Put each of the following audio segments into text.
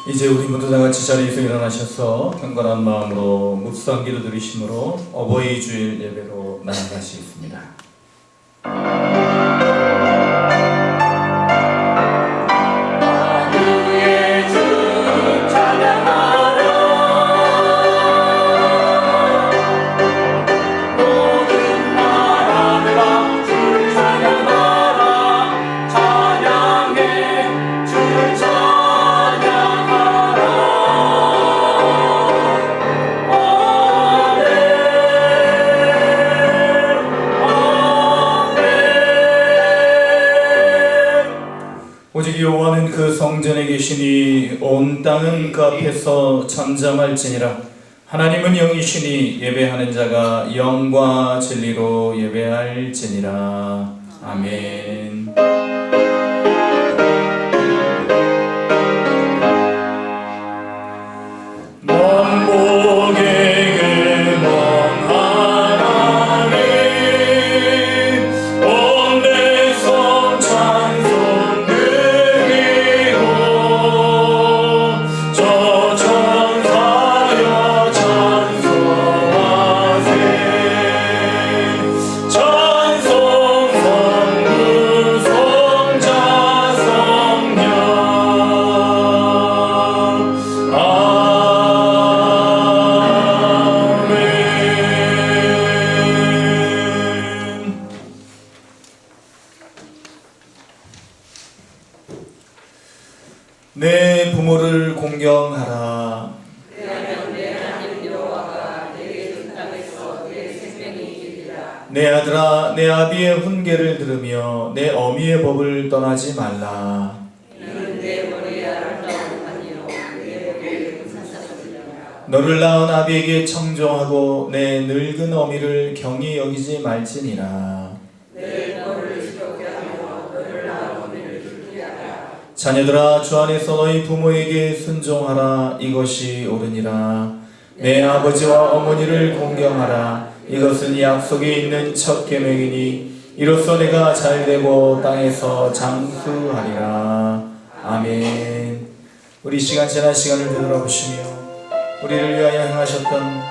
이제 우리 모두 다 같이 자리에서 일어나셔서 경건한 마음으로 묵상 기도 드리심으로 어버이 주일 예배로 나아가시겠습니다. 오직 여호와는 그 성전에 계시니 온 땅은 그 앞에서 잠잠할지니라. 하나님은 영이시니 예배하는 자가 영과 진리로 예배할지니라. 아멘. 내 부모를 공경하라. 왜냐하면 내 하나님 여호와가 내게 준 땅에서 내 생명이 이르리라. 내 아들아, 내 아비의 훈계를 들으며 내 어미의 법을 떠나지 말라. 이는 내 머리에 아름다운 판이요 내 목에 산사소리라. 너를 낳은 아비에게 청종하고 내 늙은 어미를 경히 여기지 말지니라. 내 너를 즐겁게 하며 너를 낳은 어미를 기쁘게 하라. 자녀들아, 주 안에서 너희 부모에게 순종하라. 이것이 옳으니라. 내 아버지와 어머니를 공경하라. 이것은 약속이 있는 첫 계명이니 이로써 내가 잘되고 땅에서 장수하리라. 아멘. 우리 시간 지난 시간을 되돌아보시며 우리를 위하여 행하셨던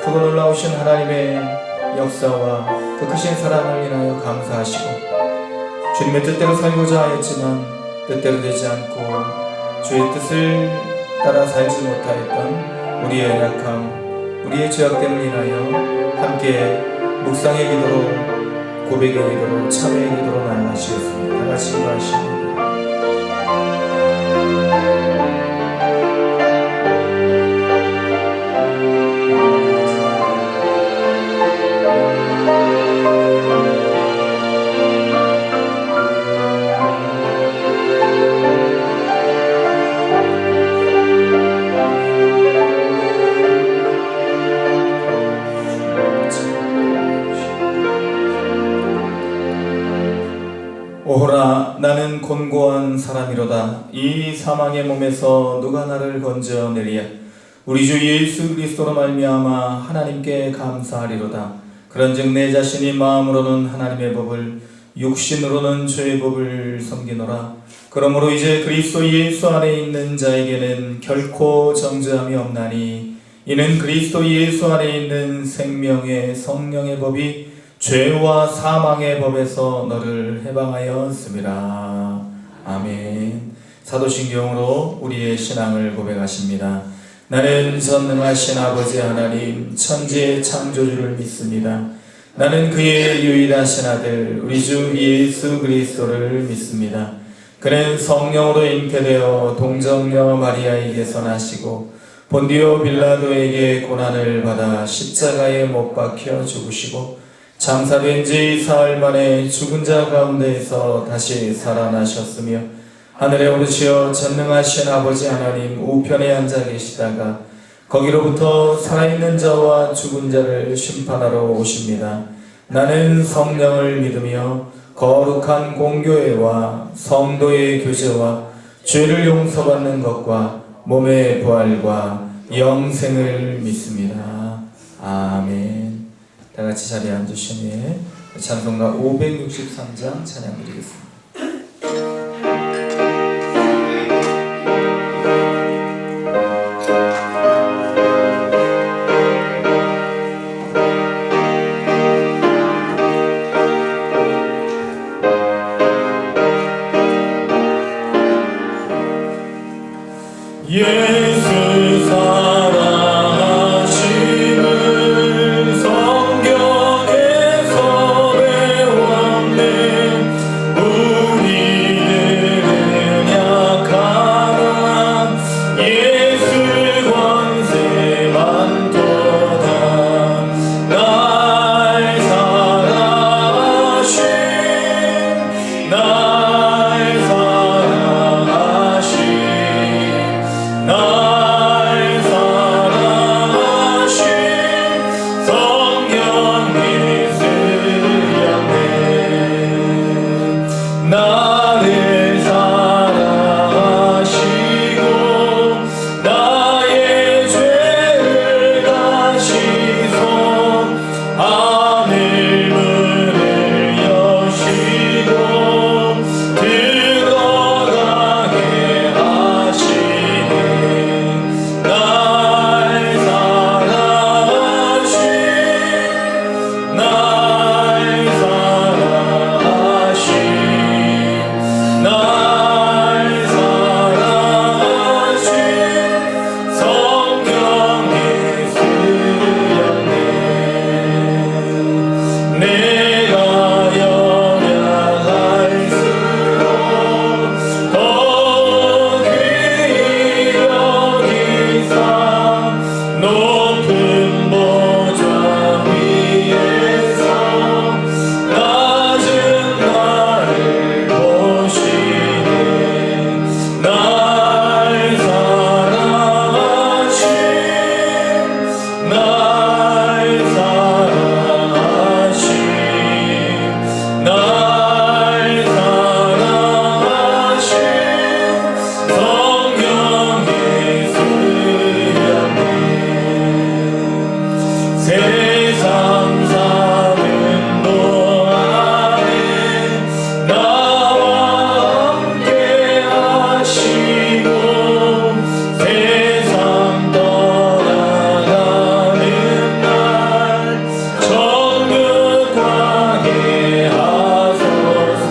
크고 놀라우신 하나님의 역사와 그 크신 사랑을 인하여 감사하시고, 주님의 뜻대로 살고자 하였지만 뜻대로 되지 않고 주의 뜻을 따라 살지 못하였던 우리의 연약함, 우리의 죄악됨을 인하여 함께 묵상의 기도로, 고백의 기도로, 참회의 기도로 나아가시겠습니다. 다 같이 기도하시고 오호라, 나는 곤고한 사람이로다. 이 사망의 몸에서 누가 나를 건져내리야. 우리 주 예수 그리스도로 말미암아 하나님께 감사하리로다. 그런즉 내 자신이 마음으로는 하나님의 법을, 육신으로는 죄의 법을 섬기노라. 그러므로 이제 그리스도 예수 안에 있는 자에게는 결코 정죄함이 없나니, 이는 그리스도 예수 안에 있는 생명의 성령의 법이 죄와 사망의 법에서 너를 해방하였습니다. 아멘. 사도신경으로 우리의 신앙을 고백하십니다. 나는 전능하신 아버지 하나님 천지의 창조주를 믿습니다. 나는 그의 유일하신 아들 우리 주 예수 그리스도를 믿습니다. 그는 성령으로 잉태되어 동정녀 마리아에게서 나시고 본디오 빌라도에게 고난을 받아 십자가에 못 박혀 죽으시고 장사된 지 사흘 만에 죽은 자 가운데에서 다시 살아나셨으며 하늘에 오르시어 전능하신 아버지 하나님 우편에 앉아 계시다가 거기로부터 살아있는 자와 죽은 자를 심판하러 오십니다. 나는 성령을 믿으며 거룩한 공교회와 성도의 교제와 죄를 용서받는 것과 몸의 부활과 영생을 믿습니다. 아멘. 다 같이 자리에 앉으시니 찬송가 563장 찬양 드리겠습니다. 예수 사랑하심을 성경에서 배웠네. 우리들은 약하나 예수 권세만 도다. 날 사랑하신 날 사랑하신 날 사랑하신 성령 예수였네. 나를 사랑하시고 나의 죄를 다시소 하늘 문을 여시고 들어가게 하시네. 날 사랑하신 날 사랑하신 날 사랑하신 성경 예수였네. 내가 연약할수록 더 귀히 여기사 높은 보좌 위에서 낮은 나를 보시네. 날 사랑하신 날 사랑하신 날 사랑하신 성경 예수였네. 세상 사는 동안에 나와 함께 하시고 세상 떠나가는 날 천국 가게 하소서.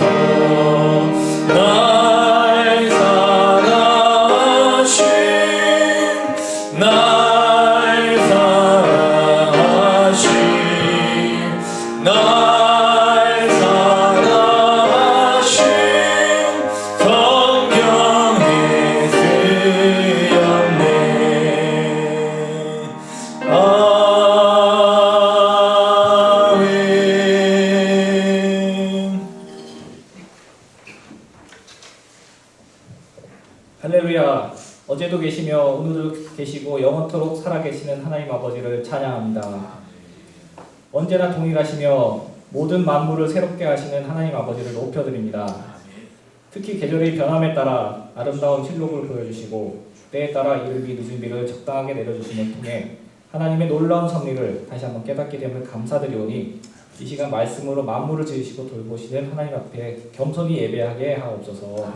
날 사랑하신 날 사랑하신 날 사랑하신 성경 예수였네. 아멘. 할렐루야. 어제도 계시며 오늘도 계시고 영원토록 살아계시는 하나님 아버지를 찬양합니다. 언제나 동일하시며 모든 만물을 새롭게 하시는 하나님 아버지를 높여드립니다. 특히 계절의 변함에 따라 아름다운 실록을 보여주시고 때에 따라 이른 비 늦은 비를 적당하게 내려주심을 통해 하나님의 놀라운 섭리를 다시 한번 깨닫게 됨을 감사드리오니 이 시간 말씀으로 만물을 지으시고 돌보시는 하나님 앞에 겸손히 예배하게 하옵소서.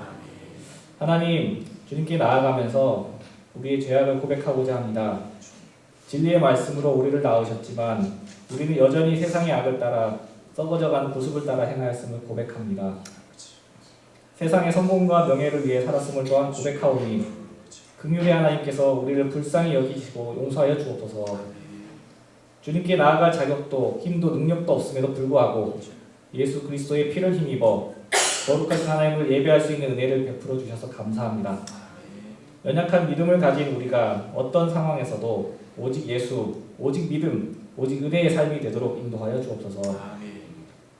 하나님, 주님께 나아가면서 우리의 죄악을 고백하고자 합니다. 진리의 말씀으로 우리를 낳으셨지만 우리는 여전히 세상의 악을 따라 썩어져가는 구습을 따라 행하였음을 고백합니다. 세상의 성공과 명예를 위해 살았음을 또한 고백하오니 긍휼의 하나님께서 우리를 불쌍히 여기시고 용서하여 주옵소서. 주님께 나아갈 자격도 힘도 능력도 없음에도 불구하고 예수 그리스도의 피를 힘입어 거룩하신 하나님을 예배할 수 있는 은혜를 베풀어 주셔서 감사합니다. 연약한 믿음을 가진 우리가 어떤 상황에서도 오직 예수, 오직 믿음, 오직 은혜의 삶이 되도록 인도하여 주옵소서.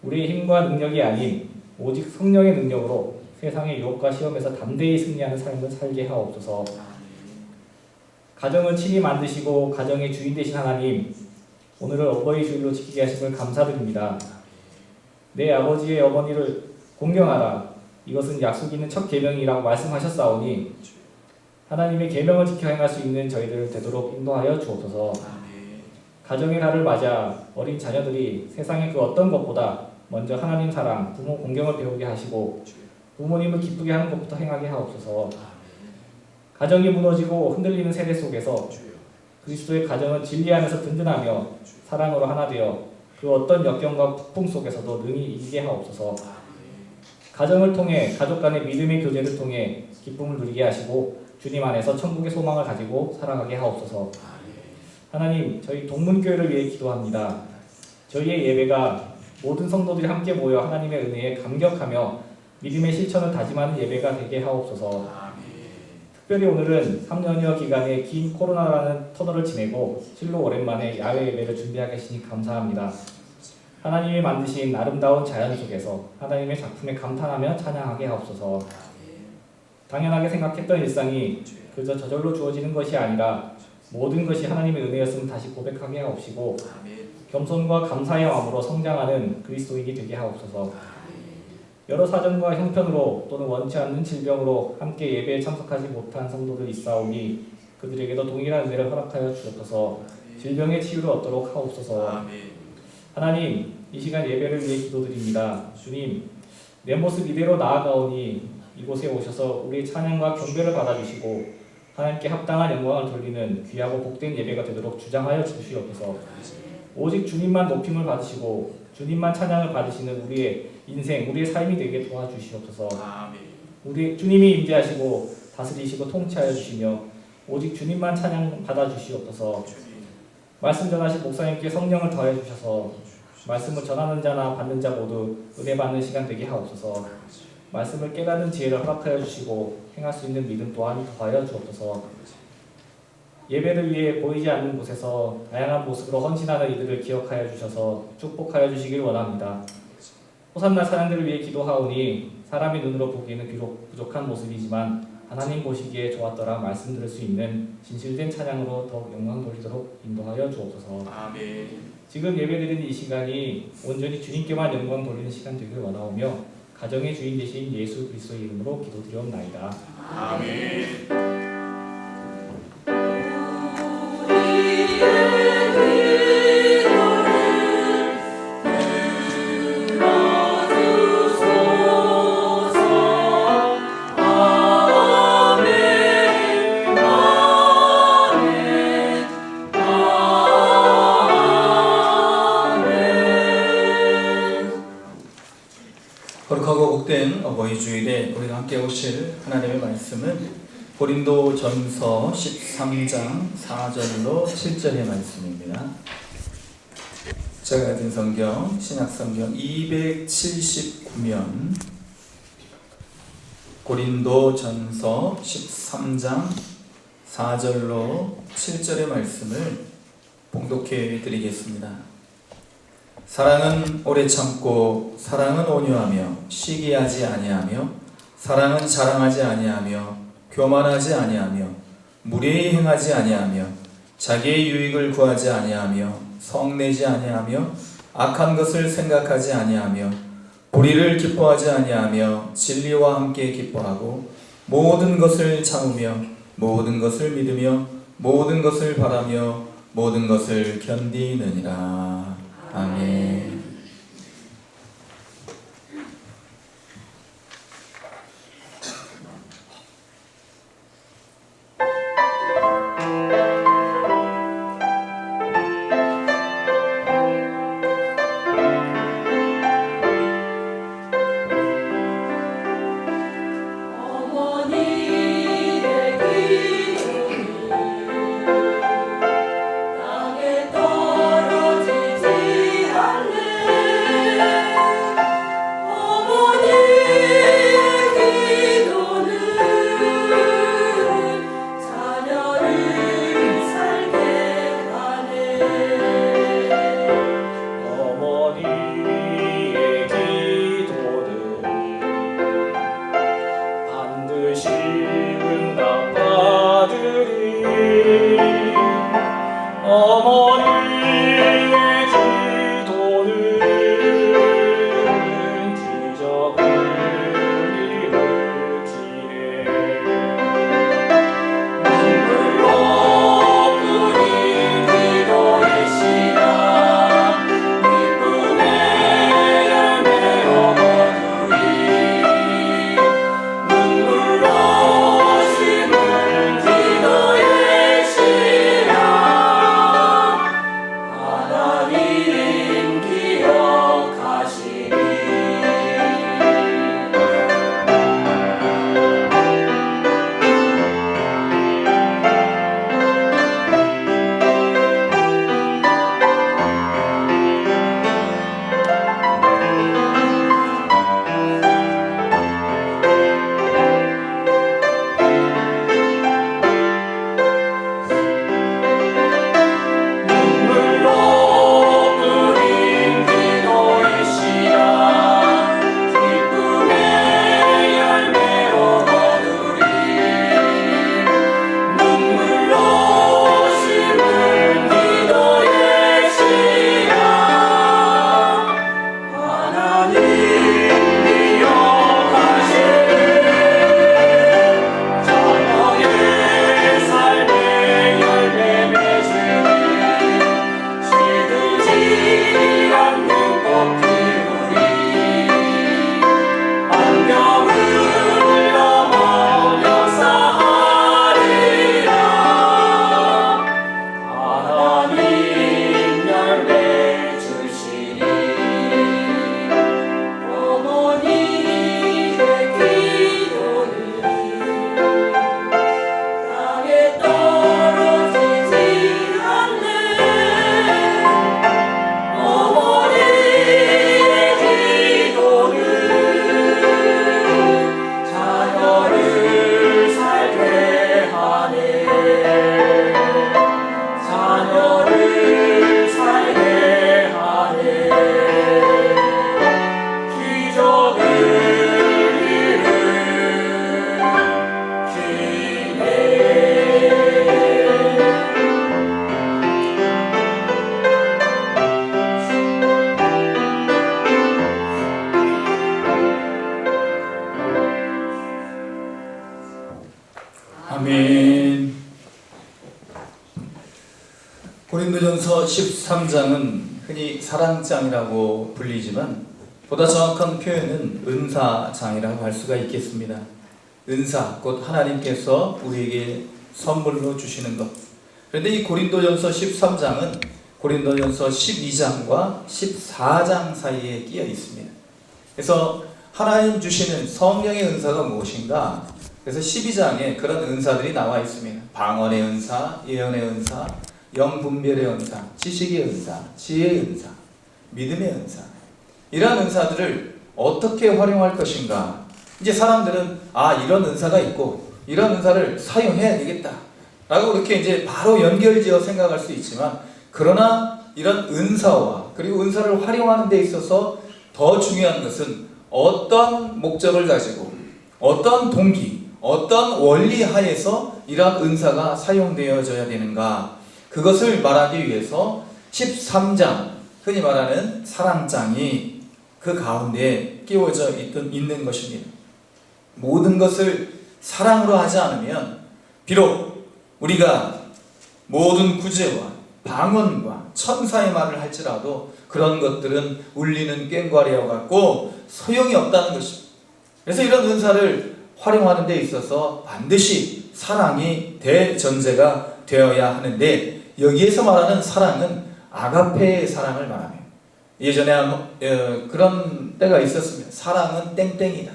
우리의 힘과 능력이 아닌 오직 성령의 능력으로 세상의 유혹과 시험에서 담대히 승리하는 삶을 살게 하옵소서. 가정을 친히 만드시고 가정의 주인 되신 하나님, 오늘을 어버이 주일로 지키게 하심을 감사드립니다. 내 아버지의 어머니를 공경하라. 이것은 약속 있는 첫 계명이라고 말씀하셨사오니 하나님의 계명을 지켜 행할 수 있는 저희들 되도록 인도하여 주옵소서. 가정의 날을 맞아 어린 자녀들이 세상의 그 어떤 것보다 먼저 하나님 사랑, 부모 공경을 배우게 하시고 부모님을 기쁘게 하는 것부터 행하게 하옵소서. 가정이 무너지고 흔들리는 세대 속에서 그리스도의 가정은 진리 안에서 든든하며 사랑으로 하나 되어 그 어떤 역경과 북풍 속에서도 능히 이기게 하옵소서. 가정을 통해 가족 간의 믿음의 교제를 통해 기쁨을 누리게 하시고 주님 안에서 천국의 소망을 가지고 살아가게 하옵소서. 하나님, 저희 동문교회를 위해 기도합니다. 저희의 예배가 모든 성도들이 함께 모여 하나님의 은혜에 감격하며 믿음의 실천을 다짐하는 예배가 되게 하옵소서. 특별히 오늘은 3년여 기간의 긴 코로나라는 터널을 지내고 실로 오랜만에 야외 예배를 준비하게 하시니 감사합니다. 하나님이 만드신 아름다운 자연 속에서 하나님의 작품에 감탄하며 찬양하게 하옵소서. 당연하게 생각했던 일상이 그저 저절로 주어지는 것이 아니라 모든 것이 하나님의 은혜였음을 다시 고백하게 하옵시고 겸손과 감사의 마음으로 성장하는 그리스도인이 되게 하옵소서. 여러 사정과 형편으로 또는 원치 않는 질병으로 함께 예배에 참석하지 못한 성도들 있사오니 그들에게도 동일한 은혜를 허락하여 주옵소서. 질병의 치유를 얻도록 하옵소서. 하나님, 이 시간 예배를 위해 기도드립니다. 주님, 내 모습 이대로 나아가오니 이곳에 오셔서 우리의 찬양과 경배를 받아주시고 하나님께 합당한 영광을 돌리는 귀하고 복된 예배가 되도록 주장하여 주시옵소서. 오직 주님만 높임을 받으시고 주님만 찬양을 받으시는 우리의 인생, 우리의 삶이 되게 도와주시옵소서. 우리 주님이 임재하시고 다스리시고 통치하여 주시며 오직 주님만 찬양 받아주시옵소서. 말씀 전하신 목사님께 성령을 더해 주셔서 말씀을 전하는 자나 받는 자 모두 은혜 받는 시간 되게 하옵소서. 말씀을 깨닫는 지혜를 허락하여 주시고 행할 수 있는 믿음 또한 더하여 주옵소서. 예배를 위해 보이지 않는 곳에서 다양한 모습으로 헌신하는 이들을 기억하여 주셔서 축복하여 주시길 원합니다. 호산나 사람들을 위해 기도하오니 사람의 눈으로 보기에는 비록 부족한 모습이지만 하나님 보시기에 좋았더라 말씀 들을 수 있는 진실된 찬양으로 더욱 영광 돌리도록 인도하여 주옵소서. 아멘. 지금 예배드리는 이 시간이 온전히 주님께만 영광 돌리는 시간 되길 원하오며 가정의 주인 되신 예수 그리스도의 이름으로 기도드리옵나이다. 아멘. 거룩하고 복된 어버이 주일에 우리가 함께 오실 하나님의 말씀은 고린도 전서 13장 4절로 7절의 말씀입니다. 제가 가진 성경 신약성경 279면 고린도 전서 13장 4절로 7절의 말씀을 봉독해 드리겠습니다. 사랑은 오래 참고 사랑은 온유하며 시기하지 아니하며 사랑은 자랑하지 아니하며 교만하지 아니하며 무례히 행하지 아니하며 자기의 유익을 구하지 아니하며 성내지 아니하며 악한 것을 생각하지 아니하며 불의를 기뻐하지 아니하며 진리와 함께 기뻐하고 모든 것을 참으며 모든 것을 믿으며 모든 것을 바라며 모든 것을 견디느니라. 아멘. 땅에 떨어지지 않는 아멘. 고린도전서 13장은 흔히 사랑장이라고 불리지만 보다 정확한 표현은 은사장이라고 할 수가 있겠습니다. 은사, 곧 하나님께서 우리에게 선물로 주시는 것. 그런데 이 고린도전서 13장은 고린도전서 12장과 14장 사이에 끼어 있습니다. 그래서 하나님 주시는 성령의 은사가 무엇인가? 그래서 12장에 그런 은사들이 나와 있습니다. 방언의 은사, 예언의 은사, 영분별의 은사, 지식의 은사, 지혜의 은사, 믿음의 은사. 이러한 은사들을 어떻게 활용할 것인가? 이제 사람들은 이런 은사가 있고 이런 은사를 사용해야 되겠다 라고 그렇게 이제 바로 연결지어 생각할 수 있지만, 그러나 이런 은사와 그리고 은사를 활용하는 데 있어서 더 중요한 것은 어떤 목적을 가지고 어떤 동기, 어떤 원리 하에서 이러한 은사가 사용되어져야 되는가, 그것을 말하기 위해서 13장, 흔히 말하는 사랑장이 그 가운데 끼워져 있는 것입니다. 모든 것을 사랑으로 하지 않으면 비록 우리가 모든 구제와 방언과 천사의 말을 할지라도 그런 것들은 울리는 꽹과리와 같고 소용이 없다는 것입니다. 그래서 이런 은사를 활용하는 데 있어서 반드시 사랑이 대전제가 되어야 하는데, 여기에서 말하는 사랑은 아가페의 사랑을 말합니다. 예전에 그런 때가 있었습니다. 사랑은 땡땡이다.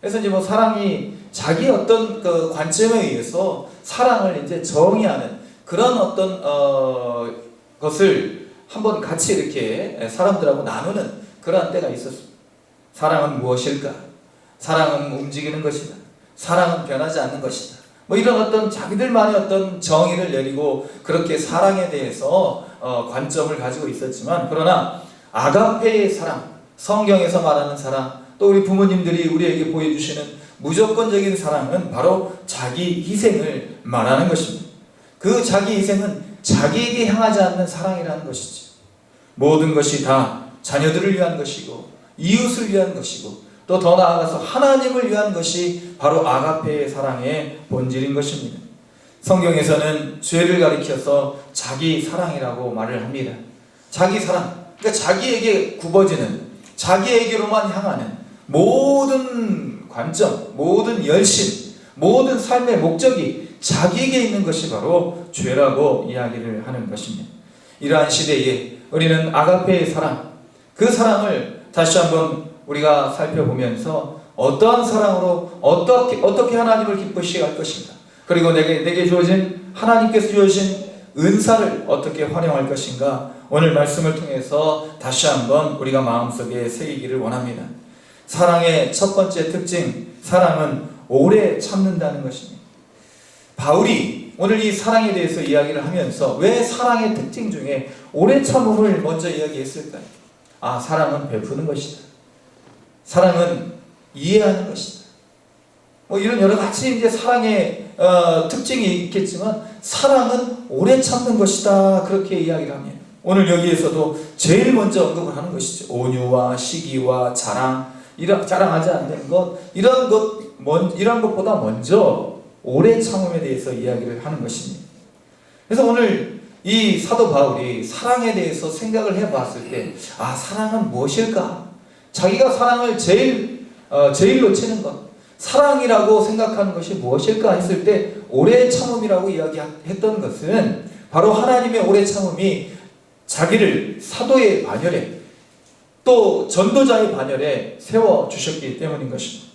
그래서 이제 사랑이 자기 어떤 그 관점에 의해서 사랑을 이제 정의하는 그런 어떤 것을 한번 같이 이렇게 사람들하고 나누는 그러한 때가 있었습니다. 사랑은 무엇일까? 사랑은 움직이는 것이다. 사랑은 변하지 않는 것이다. 이런 어떤 자기들만의 어떤 정의를 내리고 그렇게 사랑에 대해서 관점을 가지고 있었지만, 그러나 아가페의 사랑, 성경에서 말하는 사랑, 또 우리 부모님들이 우리에게 보여주시는 무조건적인 사랑은 바로 자기 희생을 말하는 것입니다. 그 자기 희생은 자기에게 향하지 않는 사랑이라는 것이죠. 모든 것이 다 자녀들을 위한 것이고 이웃을 위한 것이고 또 더 나아가서 하나님을 위한 것이 바로 아가페의 사랑의 본질인 것입니다. 성경에서는 죄를 가리켜서 자기 사랑이라고 말을 합니다. 자기 사랑, 그러니까 자기에게 굽어지는, 자기에게로만 향하는 모든 관점, 모든 열심, 모든 삶의 목적이 자기에게 있는 것이 바로 죄라고 이야기를 하는 것입니다. 이러한 시대에 우리는 아가페의 사랑, 그 사랑을 다시 한번 우리가 살펴보면서 어떠한 사랑으로 어떻게 하나님을 기쁘시게 할 것인가, 그리고 내게 주어진 하나님께서 주어진 은사를 어떻게 활용할 것인가, 오늘 말씀을 통해서 다시 한번 우리가 마음속에 새기기를 원합니다. 사랑의 첫 번째 특징, 사랑은 오래 참는다는 것입니다. 바울이 오늘 이 사랑에 대해서 이야기를 하면서 왜 사랑의 특징 중에 오래 참음을 먼저 이야기했을까요? 사랑은 베푸는 것이다. 사랑은 이해하는 것이다. 이런 여러 가지 이제 사랑의 특징이 있겠지만, 사랑은 오래 참는 것이다, 그렇게 이야기를 합니다. 오늘 여기에서도 제일 먼저 언급을 하는 것이죠. 온유와 시기와 자랑하지 않는 것, 이런 것보다 먼저 오래 참음에 대해서 이야기를 하는 것입니다. 그래서 오늘 이 사도 바울이 사랑에 대해서 생각을 해봤을 때, 사랑은 무엇일까? 자기가 사랑을 제일로 치는 것, 사랑이라고 생각하는 것이 무엇일까 했을 때 오래 참음이라고 이야기했던 것은 바로 하나님의 오래 참음이 자기를 사도의 반열에 또 전도자의 반열에 세워주셨기 때문인 것입니다.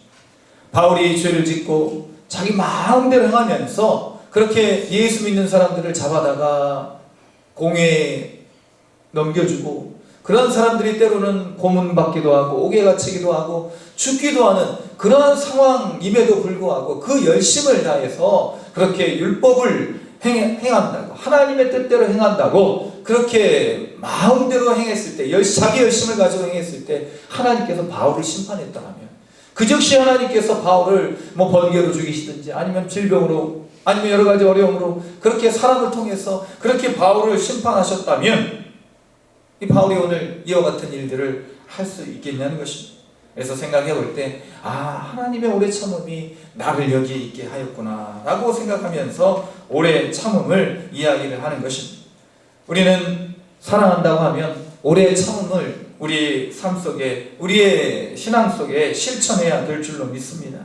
바울이 죄를 짓고 자기 마음대로 행하면서 그렇게 예수 믿는 사람들을 잡아다가 공회에 넘겨주고, 그런 사람들이 때로는 고문받기도 하고 옥에 갇히기도 하고 죽기도 하는 그러한 상황임에도 불구하고 그 열심을 다해서 그렇게 율법을 행한다고, 하나님의 뜻대로 행한다고 그렇게 마음대로 행했을 때, 자기 열심을 가지고 행했을 때 하나님께서 바울을 심판했더라면, 그 즉시 하나님께서 바울을 번개로 죽이시든지 아니면 질병으로 아니면 여러 가지 어려움으로 그렇게 사람을 통해서 그렇게 바울을 심판하셨다면 이 바울이 오늘 이와 같은 일들을 할 수 있겠냐는 것입니다. 그래서 생각해 볼 때 하나님의 오래 참음이 나를 여기에 있게 하였구나 라고 생각하면서 오래 참음을 이야기를 하는 것입니다. 우리는 사랑한다고 하면 오래 참음을 우리 삶 속에, 우리의 신앙 속에 실천해야 될 줄로 믿습니다.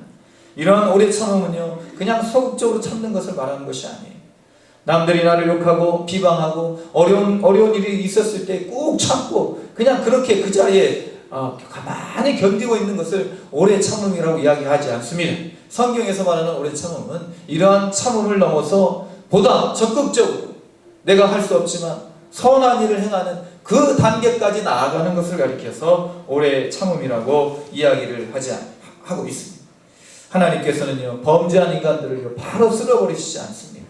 이러한 오래 참음은요, 그냥 소극적으로 참는 것을 말하는 것이 아니에요. 남들이 나를 욕하고 비방하고 어려운 일이 있었을 때 꾹 참고 그냥 그렇게 그 자리에 가만히 견디고 있는 것을 오래 참음이라고 이야기하지 않습니다. 성경에서 말하는 오래 참음은 이러한 참음을 넘어서 보다 적극적으로 내가 할 수 없지만 선한 일을 행하는 그 단계까지 나아가는 것을 가리켜서 오래 참음이라고 이야기를 하고 있습니다. 하나님께서는요, 범죄한 인간들을 바로 쓸어버리시지 않습니다.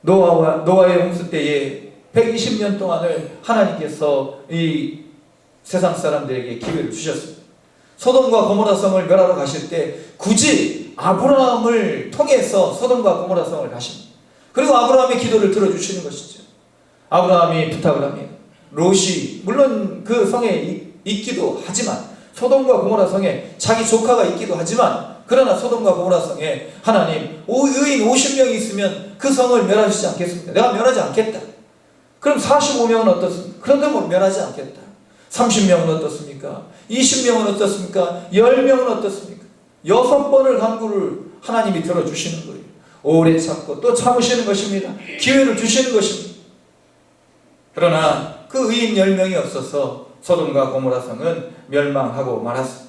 노아의 홍수 때에 120년 동안을 하나님께서 이 세상 사람들에게 기회를 주셨습니다. 소돔과 고모라 성을 멸하러 가실 때 굳이 아브라함을 통해서 소돔과 고모라 성을 가십니다. 그리고 아브라함의 기도를 들어주시는 것이죠. 아브라함이 부탁을 합니다. 롯이 물론 그 성에 있기도 하지만, 소돔과 고모라 성에 자기 조카가 있기도 하지만, 그러나 소돔과 고모라 성에 하나님 의인 50명이 있으면 그 성을 멸하시지 않겠습니까? 내가 멸하지 않겠다. 그럼 45명은 어떻습니까? 그런데 뭐 멸하지 않겠다. 30명은 어떻습니까? 20명은 어떻습니까? 10명은 어떻습니까? 6번을 간구를 하나님이 들어주시는 거예요. 오래 참고 또 참으시는 것입니다. 기회를 주시는 것입니다. 그러나 그 의인 10명이 없어서 소돔과 고모라 성은 멸망하고 말았습니다.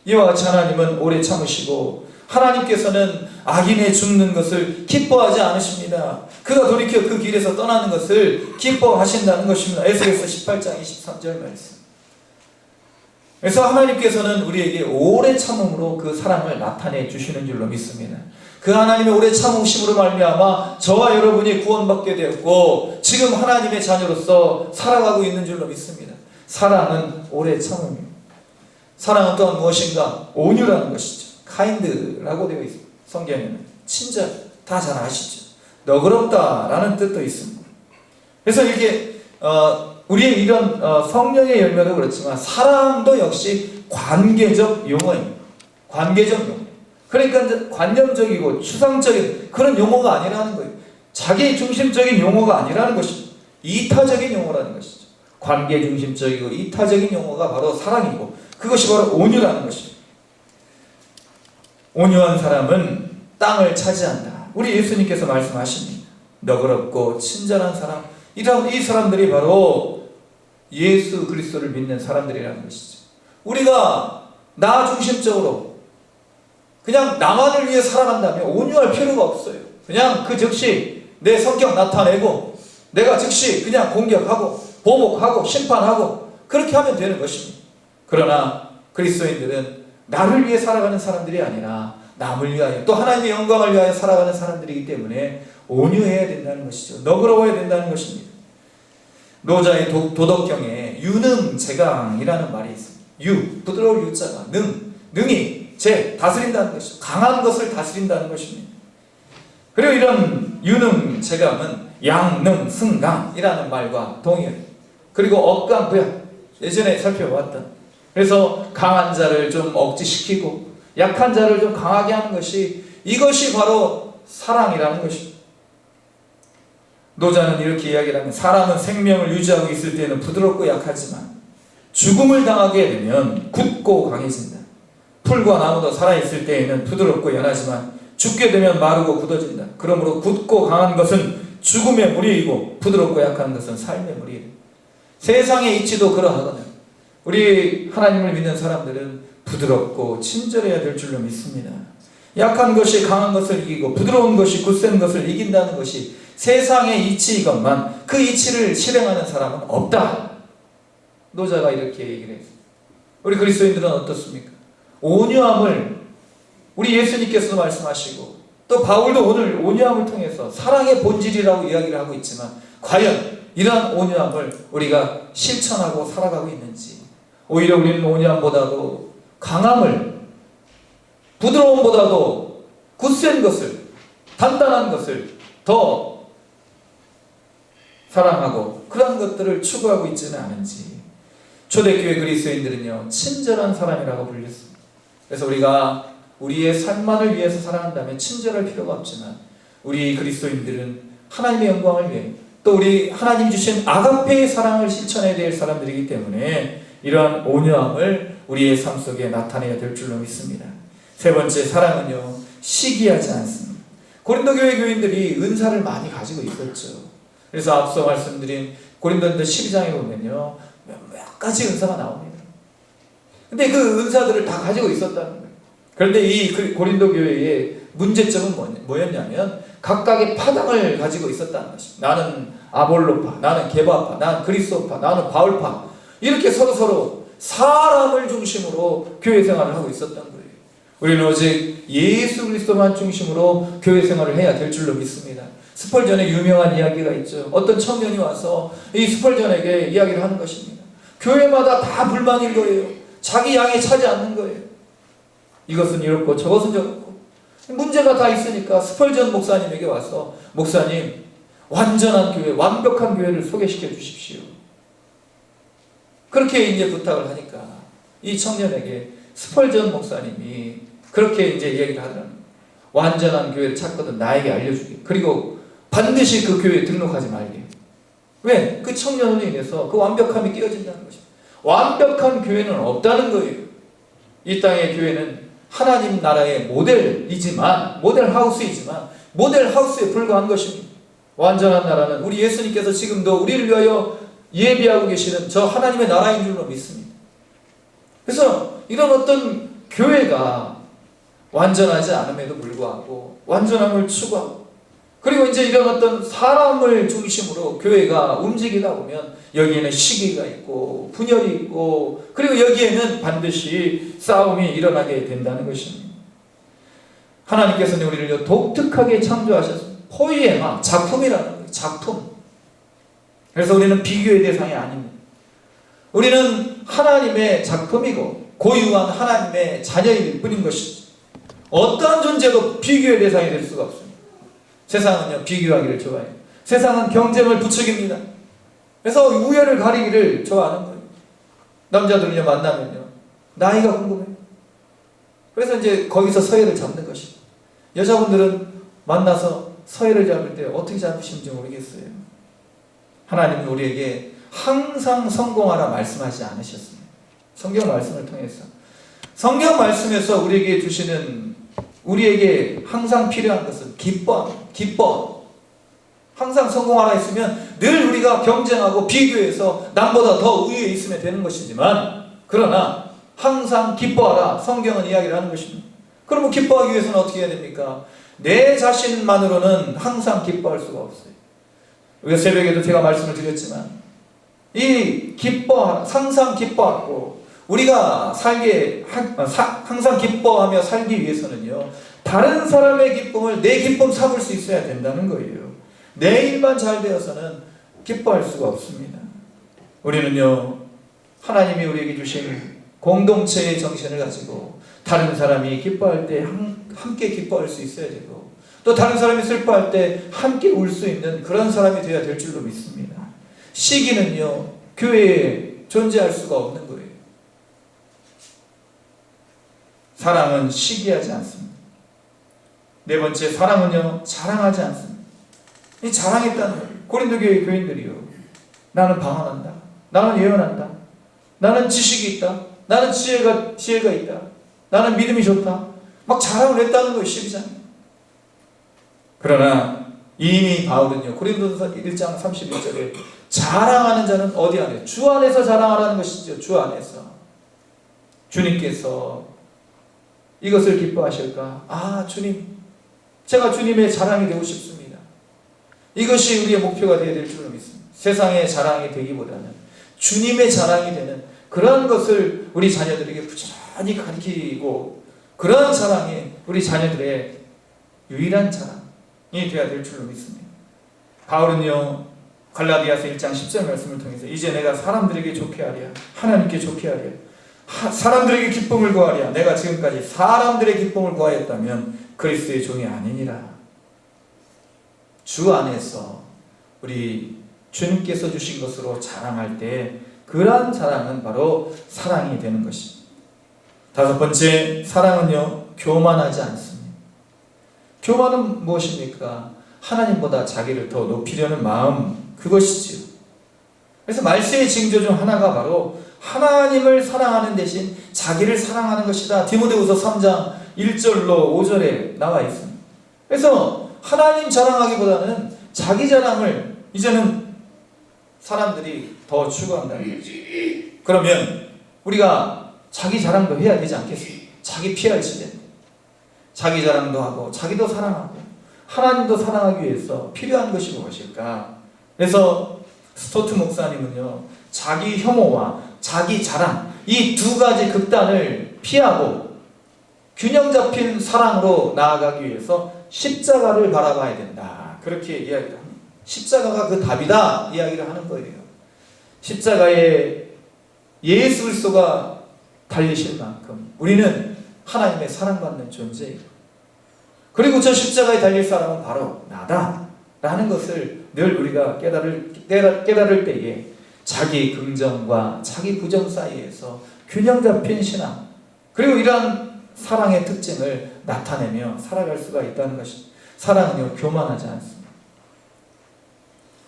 이와 같이 하나님은 오래 참으시고, 하나님께서는 악인의 죽는 것을 기뻐하지 않으십니다. 그가 돌이켜 그 길에서 떠나는 것을 기뻐하신다는 것입니다. 에스겔서 18장 23절 말씀. 그래서 하나님께서는 우리에게 오래 참음으로 그 사랑을 나타내 주시는 줄로 믿습니다. 그 하나님의 오래 참으심으로 말미암아 저와 여러분이 구원받게 되었고 지금 하나님의 자녀로서 살아가고 있는 줄로 믿습니다. 사랑은 오래 참음입니다. 사랑은 또한 무엇인가? 온유라는 것이죠. kind라고 되어 있습니다. 성경에는 친절, 다 잘 아시죠? 너그럽다라는 뜻도 있습니다. 그래서 이게 우리의 이런 성령의 열매도 그렇지만 사랑도 역시 관계적 용어입니다. 관계적 용어. 그러니까 관념적이고 추상적인 그런 용어가 아니라는 거예요. 자기 중심적인 용어가 아니라는 것입니다. 이타적인 용어라는 것이죠. 관계 중심적이고 이타적인 용어가 바로 사랑이고 그것이 바로 온유라는 것입니다. 온유한 사람은 땅을 차지한다. 우리 예수님께서 말씀하십니다. 너그럽고 친절한 사람, 이 사람들이 바로 예수 그리스도를 믿는 사람들이라는 것이죠. 우리가 나 중심적으로 그냥 나만을 위해 살아간다면 온유할 필요가 없어요. 그냥 그 즉시 내 성격 나타내고 내가 즉시 그냥 공격하고 보복하고 심판하고 그렇게 하면 되는 것입니다. 그러나 그리스도인들은 나를 위해 살아가는 사람들이 아니라 남을 위하여 또 하나님의 영광을 위하여 살아가는 사람들이기 때문에 온유해야 된다는 것이죠. 너그러워야 된다는 것입니다. 노자의 도덕경에 유능제강이라는 말이 있습니다. 유, 부드러울 유자가 능이 제, 다스린다는 것이죠. 강한 것을 다스린다는 것입니다. 그리고 이런 유능제강은 양능승강이라는 말과 동의해요. 그리고 억강부양, 예전에 살펴봤던, 그래서 강한 자를 좀 억지시키고 약한 자를 좀 강하게 하는 것이, 이것이 바로 사랑이라는 것입니다. 노자는 이렇게 이야기를 하면 사람은 생명을 유지하고 있을 때는 부드럽고 약하지만 죽음을 당하게 되면 굳고 강해진다. 풀과 나무도 살아있을 때에는 부드럽고 연하지만 죽게 되면 마르고 굳어진다. 그러므로 굳고 강한 것은 죽음의 무리이고 부드럽고 약한 것은 삶의 무리이다. 세상의 이치도 그러하거든. 우리 하나님을 믿는 사람들은 부드럽고 친절해야 될 줄로 믿습니다. 약한 것이 강한 것을 이기고 부드러운 것이 굳센 것을 이긴다는 것이 세상의 이치이건만 그 이치를 실행하는 사람은 없다. 노자가 이렇게 얘기를 했습니다. 우리 그리스도인들은 어떻습니까? 온유함을 우리 예수님께서도 말씀하시고 또 바울도 오늘 온유함을 통해서 사랑의 본질이라고 이야기를 하고 있지만 과연 이러한 온유함을 우리가 실천하고 살아가고 있는지, 오히려 우리는 온유함보다도 강함을, 부드러움보다도 굳센 것을, 단단한 것을 더 사랑하고 그런 것들을 추구하고 있지는 않은지, 초대교회 그리스도인들은요 친절한 사람이라고 불렸습니다. 그래서 우리가 우리의 삶만을 위해서 살아간다면 친절할 필요가 없지만 우리 그리스도인들은 하나님의 영광을 위해 또 우리 하나님 주신 아가페의 사랑을 실천해야 될 사람들이기 때문에 이러한 온유함을 우리의 삶 속에 나타내야 될 줄로 믿습니다. 세 번째, 사랑은요 시기하지 않습니다. 고린도 교회 교인들이 은사를 많이 가지고 있었죠. 그래서 앞서 말씀드린 고린도전서 12장에 보면요 몇 가지 은사가 나옵니다. 근데 그 은사들을 다 가지고 있었다는 거예요. 그런데 이 고린도 교회의 문제점은 뭐였냐면 각각의 파당을 가지고 있었다는 것입니다. 나는 아볼로파, 나는 게바파, 나는 그리스도파, 나는 바울파, 이렇게 서로 사람을 중심으로 교회 생활을 하고 있었던 거예요. 우리는 오직 예수 그리스도만 중심으로 교회 생활을 해야 될 줄로 믿습니다. 스펄전의 유명한 이야기가 있죠. 어떤 청년이 와서 이 스펄전에게 이야기를 하는 것입니다. 교회마다 다 불만인 거예요. 자기 양에 차지 않는 거예요. 이것은 이렇고 저것은 저렇고 문제가 다 있으니까 스펄전 목사님에게 와서 목사님 완전한 교회, 완벽한 교회를 소개시켜 주십시오. 그렇게 이제 부탁을 하니까 이 청년에게 스펄전 목사님이 그렇게 이제 이야기를 하더라고요. 완전한 교회를 찾거든 나에게 알려주게. 그리고 반드시 그 교회에 등록하지 말게. 왜? 그 청년으로 인해서 그 완벽함이 깨어진다는 것입니다. 완벽한 교회는 없다는 거예요. 이 땅의 교회는 하나님 나라의 모델이지만, 모델하우스이지만 모델하우스에 불과한 것입니다. 완전한 나라는 우리 예수님께서 지금도 우리를 위하여 예비하고 계시는 저 하나님의 나라인 줄로 믿습니다. 그래서 이런 어떤 교회가 완전하지 않음에도 불구하고 완전함을 추구하고, 그리고 이제 이런 어떤 사람을 중심으로 교회가 움직이다 보면 여기에는 시기가 있고 분열이 있고, 그리고 여기에는 반드시 싸움이 일어나게 된다는 것입니다. 하나님께서는 우리를 독특하게 창조하셨습니다. 포이에마, 작품이라는 거예요. 작품. 그래서 우리는 비교의 대상이 아닙니다. 우리는 하나님의 작품이고 고유한 하나님의 자녀일 뿐인 것이죠. 어떠한 존재도 비교의 대상이 될 수가 없습니다. 세상은요 비교하기를 좋아해요. 세상은 경쟁을 부추깁니다. 그래서 우열을 가리기를 좋아하는 거예요. 남자들은요 만나면요 나이가 궁금해요. 그래서 이제 거기서 서열을 잡는 것이죠. 여자분들은 만나서 서열을 잡을 때 어떻게 잡으시는지 모르겠어요. 하나님은 우리에게 항상 성공하라 말씀하지 않으셨습니다. 성경 말씀을 통해서, 성경 말씀에서 우리에게 주시는, 우리에게 항상 필요한 것은 기뻐. 항상 성공하라 했으면 늘 우리가 경쟁하고 비교해서 남보다 더 우위에 있으면 되는 것이지만, 그러나 항상 기뻐하라 성경은 이야기를 하는 것입니다. 그러면 기뻐하기 위해서는 어떻게 해야 됩니까? 내 자신만으로는 항상 기뻐할 수가 없어요. 우리가 새벽에도 제가 말씀을 드렸지만 이 항상 기뻐하고 우리가 항상 기뻐하며 살기 위해서는요 다른 사람의 기쁨을 내 기쁨 삼을 수 있어야 된다는 거예요. 내 일만 잘 되어서는 기뻐할 수가 없습니다. 우리는요 하나님이 우리에게 주신 공동체의 정신을 가지고 다른 사람이 기뻐할 때 함께 기뻐할 수 있어야 되고, 또 다른 사람이 슬퍼할 때 함께 울 수 있는 그런 사람이 되어야 될 줄로 믿습니다. 시기는요 교회에 존재할 수가 없는 거예요. 사랑은 시기하지 않습니다. 네 번째, 사랑은요 자랑하지 않습니다. 이 자랑했다는 거예요. 고린도 교회 교인들이요, 나는 방언한다, 나는 예언한다, 나는 지식이 있다, 나는 지혜가 있다, 나는 믿음이 좋다, 막 자랑을 했다는 거예요. 12장. 그러나 이미 바울은요 고린도전서 1장 31절에 자랑하는 자는 어디 안에? 주 안에서 자랑하라는 것이죠. 주 안에서. 주님께서 이것을 기뻐하실까? 아, 주님, 제가 주님의 자랑이 되고 싶습니다. 이것이 우리의 목표가 되어야 될 줄로 믿습니다. 세상의 자랑이 되기보다는 주님의 자랑이 되는 그런 것을 우리 자녀들에게 부지런히 가르치고, 그런 자랑이 우리 자녀들의 유일한 자랑이 되어야 될 줄로 믿습니다. 바울은요 갈라디아서 1장 10절 말씀을 통해서 이제 내가 사람들에게 좋게 하랴, 하나님께 좋게 하랴, 사람들에게 기쁨을 구하랴, 내가 지금까지 사람들의 기쁨을 구하였다면 그리스도의 종이 아니니라. 주 안에서 우리 주님께서 주신 것으로 자랑할 때 그러한 자랑은 바로 사랑이 되는 것입니다. 다섯 번째, 사랑은요, 교만하지 않습니다. 교만은 무엇입니까? 하나님보다 자기를 더 높이려는 마음, 그것이지요. 그래서 말씀의 징조 중 하나가 바로 하나님을 사랑하는 대신 자기를 사랑하는 것이다. 디모데후서 3장 1절로 5절에 나와 있습니다. 그래서 하나님 자랑하기보다는 자기 자랑을 이제는 사람들이 더 추구한다는 거죠. 그러면 우리가 자기 자랑도 해야 되지 않겠습니까? 자기 PR 시대. 자기 자랑도 하고 자기도 사랑하고 하나님도 사랑하기 위해서 필요한 것이 무엇일까? 그래서 스토트 목사님은요, 자기 혐오와 자기 자랑, 이 두 가지 극단을 피하고 균형 잡힌 사랑으로 나아가기 위해서 십자가를 바라봐야 된다. 그렇게 이야기를 합니다. 십자가가 그 답이다 이야기를 하는 거예요. 십자가에 예수 그리스도가 달리실 만큼 우리는 하나님의 사랑받는 존재예요. 그리고 저 십자가에 달릴 사람은 바로 나다 라는 것을 늘 우리가 깨달을 때에 자기 긍정과 자기 부정 사이에서 균형 잡힌 신앙, 그리고 이러한 사랑의 특징을 나타내며 살아갈 수가 있다는 것입니다. 사랑은요, 교만하지 않습니다.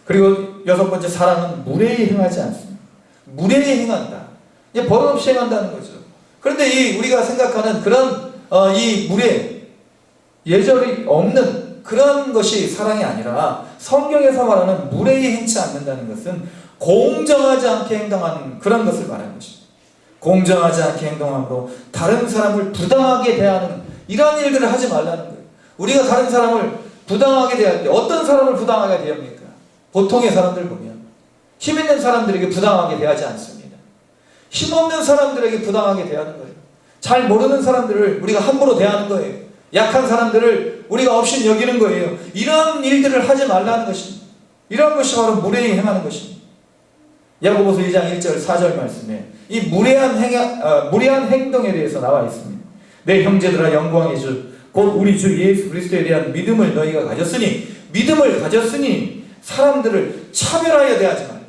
그리고 여섯 번째, 사랑은 무례히 행하지 않습니다. 무례히 행한다. 이제 버릇없이 행한다는 거죠. 그런데 우리가 생각하는 그런 이 무례, 예절이 없는 그런 것이 사랑이 아니라 성경에서 말하는 무례히 행치 않는다는 것은 공정하지 않게 행동하는 그런 것을 말하는 것입니다. 공정하지 않게 행동함으로 다른 사람을 부당하게 대하는 이러한 일들을 하지 말라는 거예요. 우리가 다른 사람을 부당하게 대할 때 어떤 사람을 부당하게 대합니까? 보통의 사람들 보면 힘 있는 사람들에게 부당하게 대하지 않습니다. 힘없는 사람들에게 부당하게 대하는 거예요. 잘 모르는 사람들을 우리가 함부로 대하는 거예요. 약한 사람들을 우리가 없이 여기는 거예요. 이런 일들을 하지 말라는 것입니다. 이런 것이 바로 무례히 행하는 것입니다. 야고보서 2장 1절 4절 말씀에 이 무례한 행동에 대해서 나와 있습니다. 내 형제들아, 영광의 주 곧 우리 주 예수 그리스도에 대한 믿음을 너희가 가졌으니 사람들을 차별하여 대하지 말라.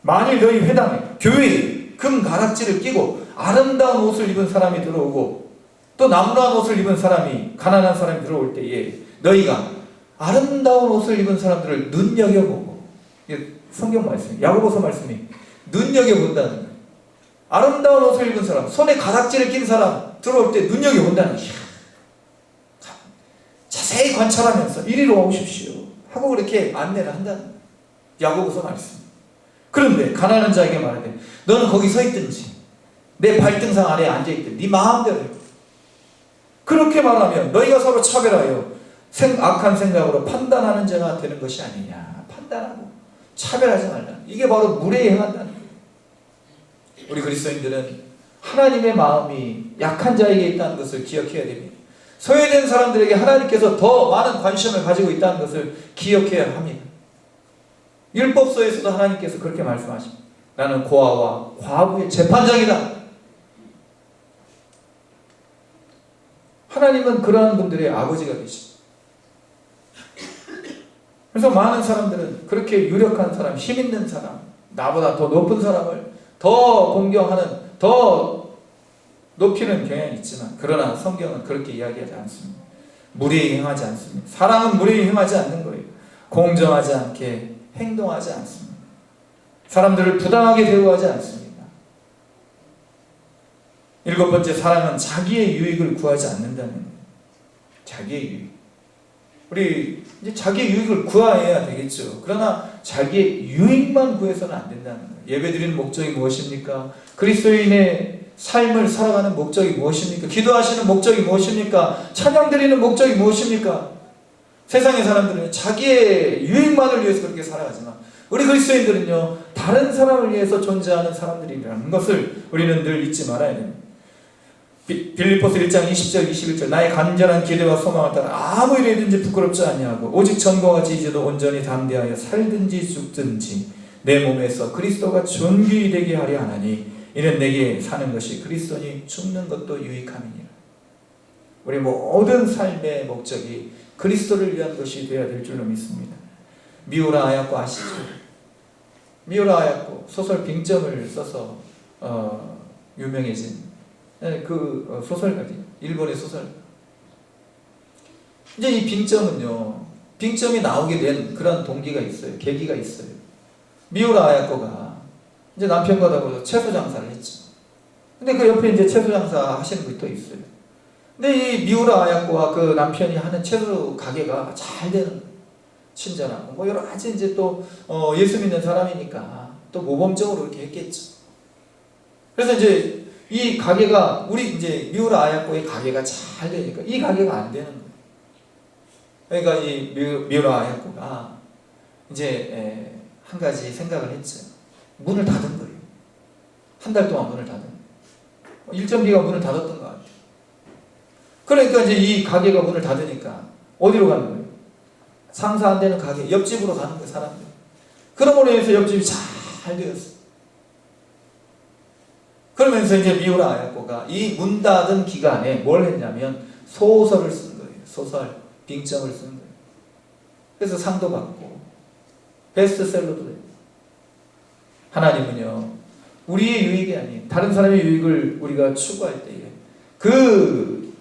만일 너희 회당에, 교회에 금 가락지를 끼고 아름다운 옷을 입은 사람이 들어오고 또 나무란 옷을 입은 사람이, 가난한 사람이 들어올 때에 너희가 아름다운 옷을 입은 사람들을 눈여겨보고, 성경 말씀이, 야고보서 말씀이 눈여겨본다는 거예요. 아름다운 옷을 입은 사람, 손에 가락지를 낀 사람 들어올 때 눈여겨본다는 거예요. 자세히 관찰하면서 이리로 오십시오 하고 그렇게 안내를 한다는 거예요. 야고보서 말씀. 그런데 가난한 자에게 말하되 너는 거기 서 있든지 내 발등상 아래에 앉아있든 네 마음대로 그렇게 말하면 너희가 서로 차별하여 악한 생각으로 판단하는 자가 되는 것이 아니냐. 판단하고 차별하지 말라. 이게 바로 무례히 행한다는 거예요. 우리 그리스도인들은 하나님의 마음이 약한 자에게 있다는 것을 기억해야 됩니다. 소외된 사람들에게 하나님께서 더 많은 관심을 가지고 있다는 것을 기억해야 합니다. 율법서에서도 하나님께서 그렇게 말씀하십니다. 나는 고아와 과부의 재판장이다. 하나님은 그러한 분들의 아버지가 되십니다. 그래서 많은 사람들은 그렇게 유력한 사람, 힘 있는 사람, 나보다 더 높은 사람을 더 공경하는, 더 높이는 경향이 있지만 그러나 성경은 그렇게 이야기하지 않습니다. 무례히 행하지 않습니다. 사랑은 무례히 행하지 않는 거예요. 공정하지 않게 행동하지 않습니다. 사람들을 부당하게 대우하지 않습니다. 일곱 번째, 사랑은 자기의 유익을 구하지 않는다는 거예요. 자기의 유익. 우리 이제 자기의 유익을 구해야 되겠죠. 그러나 자기의 유익만 구해서는 안 된다는 거예요. 예배드리는 목적이 무엇입니까? 그리스도인의 삶을 살아가는 목적이 무엇입니까? 기도하시는 목적이 무엇입니까? 찬양드리는 목적이 무엇입니까? 세상의 사람들은 자기의 유익만을 위해서 그렇게 살아가지만 우리 그리스도인들은요, 다른 사람을 위해서 존재하는 사람들이라는 것을 우리는 늘 잊지 말아야 됩니다. 빌립보서 1장 20절 21절 나의 간절한 기대와 소망을 따라 아무 일이든지 부끄럽지 아니하고 오직 전과 같이 이제도 온전히 담대하여 살든지 죽든지 내 몸에서 그리스도가 존귀히 되게 하려 하나니 이는 내게 사는 것이 그리스도니 죽는 것도 유익함이니라. 우리 모든 삶의 목적이 그리스도를 위한 것이 되어야 될 줄로 믿습니다. 미우라 아야코 아시죠? 미우라 아야코 소설 빙점을 써서 유명해진 그 소설가지. 일본의 소설. 이제 이 빙점은요, 빙점이 나오게 된 그런 동기가 있어요. 계기가 있어요. 미우라 아야코가 이제 남편과 더불어서 채소 장사를 했죠. 근데 그 옆에 이제 채소 장사 하시는 분이 또 있어요. 근데 이 미우라 아야코와 그 남편이 하는 채소 가게가 잘 되는 거예요. 친절하고 뭐 여러 가지 이제 또 예수 믿는 사람이니까 또 모범적으로 이렇게 했겠죠. 그래서 이제 이 가게가 우리 이제 미우라 아야코의 가게가 잘 되니까 이 가게가 안 되는 거예요. 그러니까 이 미우라 아야코가 이제 한 가지 생각을 했죠. 문을 닫은 거예요. 한 달 동안 문을 닫은 거예요. 일정기가 문을 닫았던 것 같아요. 그러니까 이제 이 가게가 문을 닫으니까 어디로 가는 거예요? 상사 안 되는 가게, 옆집으로 가는 거예요, 사람들. 그러므로 인해서 옆집이 잘 되었어요. 그러면서 이제 미우라 아야코가 이 문 닫은 기간에 뭘 했냐면 소설을 쓴 거예요. 소설, 빙점을 쓴 거예요. 그래서 상도 받고 베스트셀러도 돼요. 하나님은요, 우리의 유익이 아닌 다른 사람의 유익을 우리가 추구할 때에 그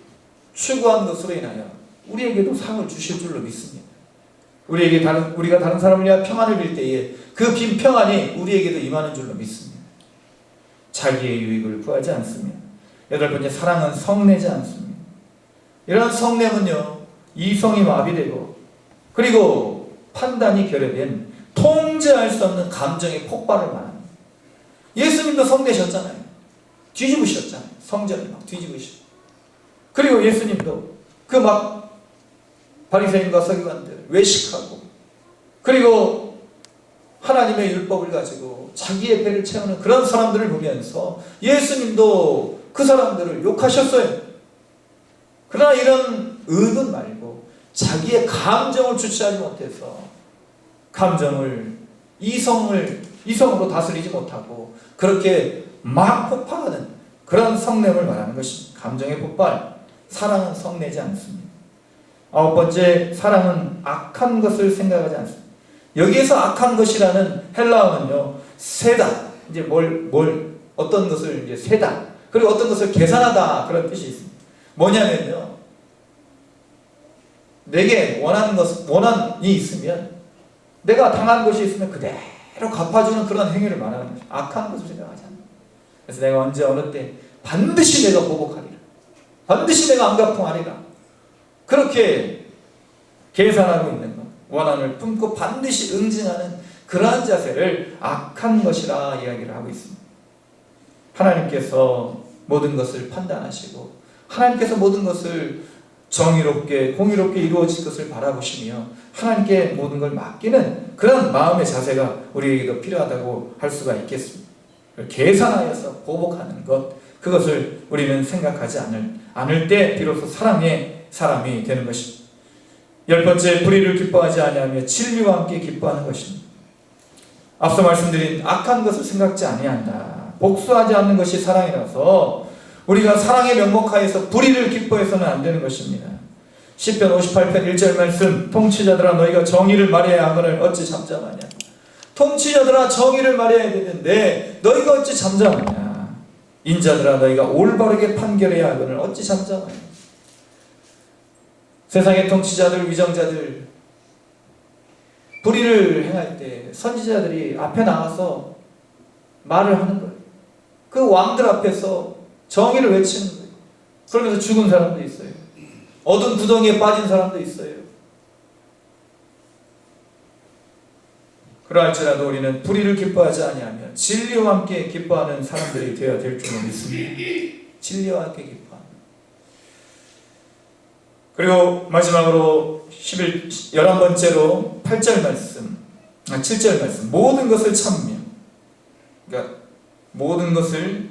추구한 것으로 인하여 우리에게도 상을 주실 줄로 믿습니다. 우리가 다른 사람을 위하여 평안을 빌 때에 그 빈 평안이 우리에게도 임하는 줄로 믿습니다. 자기의 유익을 구하지 않습니다. 여덟 번째, 사랑은 성내지 않습니다. 이런 성냄은요, 이성이 마비되고 그리고 판단이 결여된 통제할 수 없는 감정의 폭발을 말합니다. 예수님도 성내셨잖아요. 뒤집으셨잖아요. 성전을 막 뒤집으시고. 그리고 예수님도 그 막 바리새인과 서기관들 외식하고 그리고 하나님의 율법을 가지고 자기의 배를 채우는 그런 사람들을 보면서 예수님도 그 사람들을 욕하셨어요. 그러나 이런 의도 말고 자기의 감정을 주체하지 못해서 감정을 이성으로 다스리지 못하고 그렇게 막 폭발하는 그런 성냄을 말하는 것입니다. 감정의 폭발. 사랑은 성내지 않습니다. 아홉 번째, 사랑은 악한 것을 생각하지 않습니다. 여기에서 악한 것이라는 헬라어는요, 세다. 이제 어떤 것을 이제 세다. 그리고 어떤 것을 계산하다. 그런 뜻이 있습니다. 뭐냐면요, 내게 원한이 있으면, 내가 당한 것이 있으면 그대로 갚아주는 그런 행위를 말하는 것이죠. 악한 것을 생각하지 않는다. 그래서 내가 언제 어느 때 반드시 내가 보복하리라. 반드시 내가 안갚음하리라. 그렇게 계산하고 있는 것, 원한을 품고 반드시 응징하는 그러한 자세를 악한 것이라 이야기를 하고 있습니다. 하나님께서 모든 것을 판단하시고 하나님께서 모든 것을 정의롭게 공의롭게 이루어질 것을 바라보시며 하나님께 모든 걸 맡기는 그런 마음의 자세가 우리에게도 필요하다고 할 수가 있겠습니다. 계산하여서 보복하는 것, 그것을 우리는 생각하지 않을 때 비로소 사랑의 사람이 되는 것입니다. 열 번째, 불의를 기뻐하지 아니하며 진리와 함께 기뻐하는 것입니다. 앞서 말씀드린 악한 것을 생각지 아니한다. 복수하지 않는 것이 사랑이라서 우리가 사랑의 명목하에서 불의를 기뻐해서는 안 되는 것입니다. 시편 58편 1절 말씀, 통치자들아 너희가 정의를 말해야 하거늘 어찌 잠잠하냐. 통치자들아 정의를 말해야 되는데 너희가 어찌 잠잠하냐. 인자들아 너희가 올바르게 판결해야 하거늘 어찌 잠잠하냐. 세상의 통치자들, 위정자들 불의를 행할 때 선지자들이 앞에 나가서 말을 하는 거예요. 그 왕들 앞에서 정의를 외치는 거예요. 그러면서 죽은 사람도 있어요. 어두운 구덩이에 빠진 사람도 있어요. 그러할지라도 우리는 불의를 기뻐하지 아니하며 진리와 함께 기뻐하는 사람들이 되어야 될 줄로 믿습니다. 진리와 함께 기뻐하는. 그리고 마지막으로 11번째로 8절 말씀, 7절 말씀, 모든 것을 참으며, 그러니까 모든 것을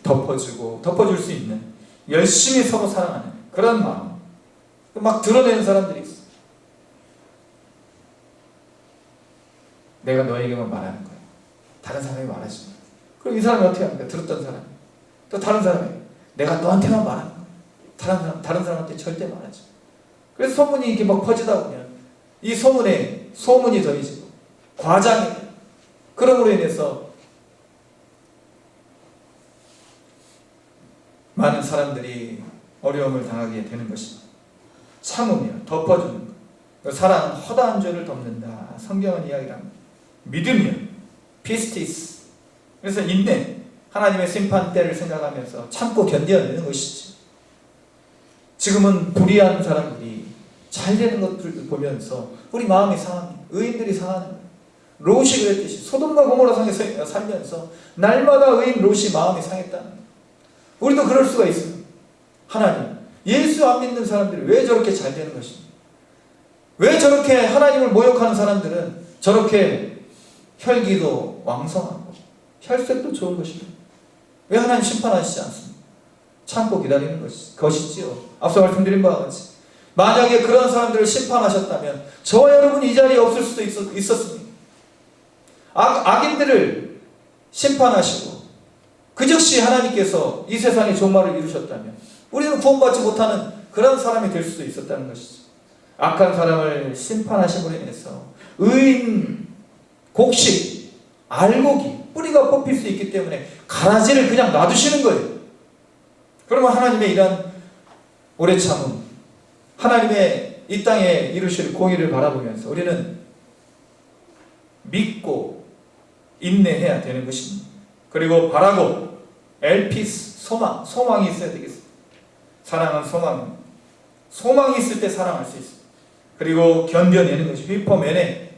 덮어줄 수 있는, 열심히 서로 사랑하는 그런 마음, 막 드러내는 사람들이 있어. 내가 너에게만 말하는 거야. 다른 사람이 말하지 마. 그럼 이 사람이 어떻게 합니까? 들었던 사람이. 또 다른 사람이 내가 너한테만 말하는 거야. 다른 사람한테 절대 말하지 마. 그래서 소문이 이렇게 막 퍼지다 보면 이 소문에 소문이 더해지고 과장이 돼. 그러므로 인해서 많은 사람들이 어려움을 당하게 되는 것입니다. 참으며 덮어주는 것. 사랑은 허다한 죄를 덮는다. 성경은 이야기를 합니다. 믿으며 피스티스. 그래서 인내. 하나님의 심판 때를 생각하면서 참고 견뎌내는 것이지. 지금은 불의한 사람들이 잘 되는 것들을 보면서 우리 마음이 상합니다. 의인들이 상하는 거예요. 롯이 그랬듯이 소돔과 고모라 상에서 살면서 날마다 의인 롯이 마음이 상했다는 거예요. 우리도 그럴 수가 있습니다. 하나님, 예수 안 믿는 사람들이 왜 저렇게 잘 되는 것입니까? 왜 저렇게 하나님을 모욕하는 사람들은 저렇게 혈기도 왕성하고 혈색도 좋은 것입니다. 왜 하나님 심판하시지 않습니까? 참고 기다리는 것이지요. 앞서 말씀드린 바와 같이 만약에 그런 사람들을 심판하셨다면 저와 여러분이 이 자리에 없을 수도 있었습니다. 악인들을 심판하시고 그 즉시 하나님께서 이 세상에 종말을 이루셨다면 우리는 구원받지 못하는 그런 사람이 될 수도 있었다는 것이죠. 악한 사람을 심판하심으로 인해서 의인 곡식, 알곡이 뿌리가 뽑힐 수 있기 때문에 가라지를 그냥 놔두시는 거예요. 그러면 하나님의 이러한 오래 참음, 하나님의 이 땅에 이루실 공의를 바라보면서 우리는 믿고 인내해야 되는 것입니다. 그리고 바라고 엘피스, 소망이 있어야 되겠습니다. 사랑은 소망이 있을 때 사랑할 수 있습니다. 그리고 견뎌내는 것이 휘퍼맨에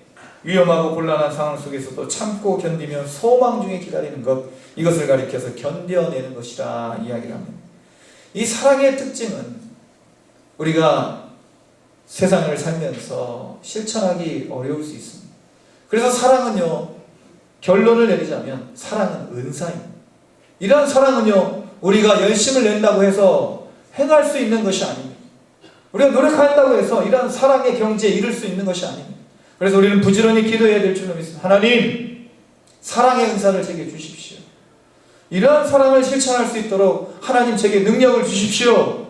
위험하고 곤란한 상황 속에서도 참고 견디며 소망 중에 기다리는 것, 이것을 가리켜서 견뎌내는 것이라 이야기를 합니다. 이 사랑의 특징은 우리가 세상을 살면서 실천하기 어려울 수 있습니다. 그래서 사랑은요, 결론을 내리자면 사랑은 은사입니다. 이러한 사랑은요, 우리가 열심을 낸다고 해서 행할 수 있는 것이 아닙니다. 우리가 노력한다고 해서 이러한 사랑의 경지에 이를 수 있는 것이 아닙니다. 그래서 우리는 부지런히 기도해야 될 줄로 믿습니다. 하나님, 사랑의 은사를 제게 주십시오. 이러한 사랑을 실천할 수 있도록 하나님 제게 능력을 주십시오.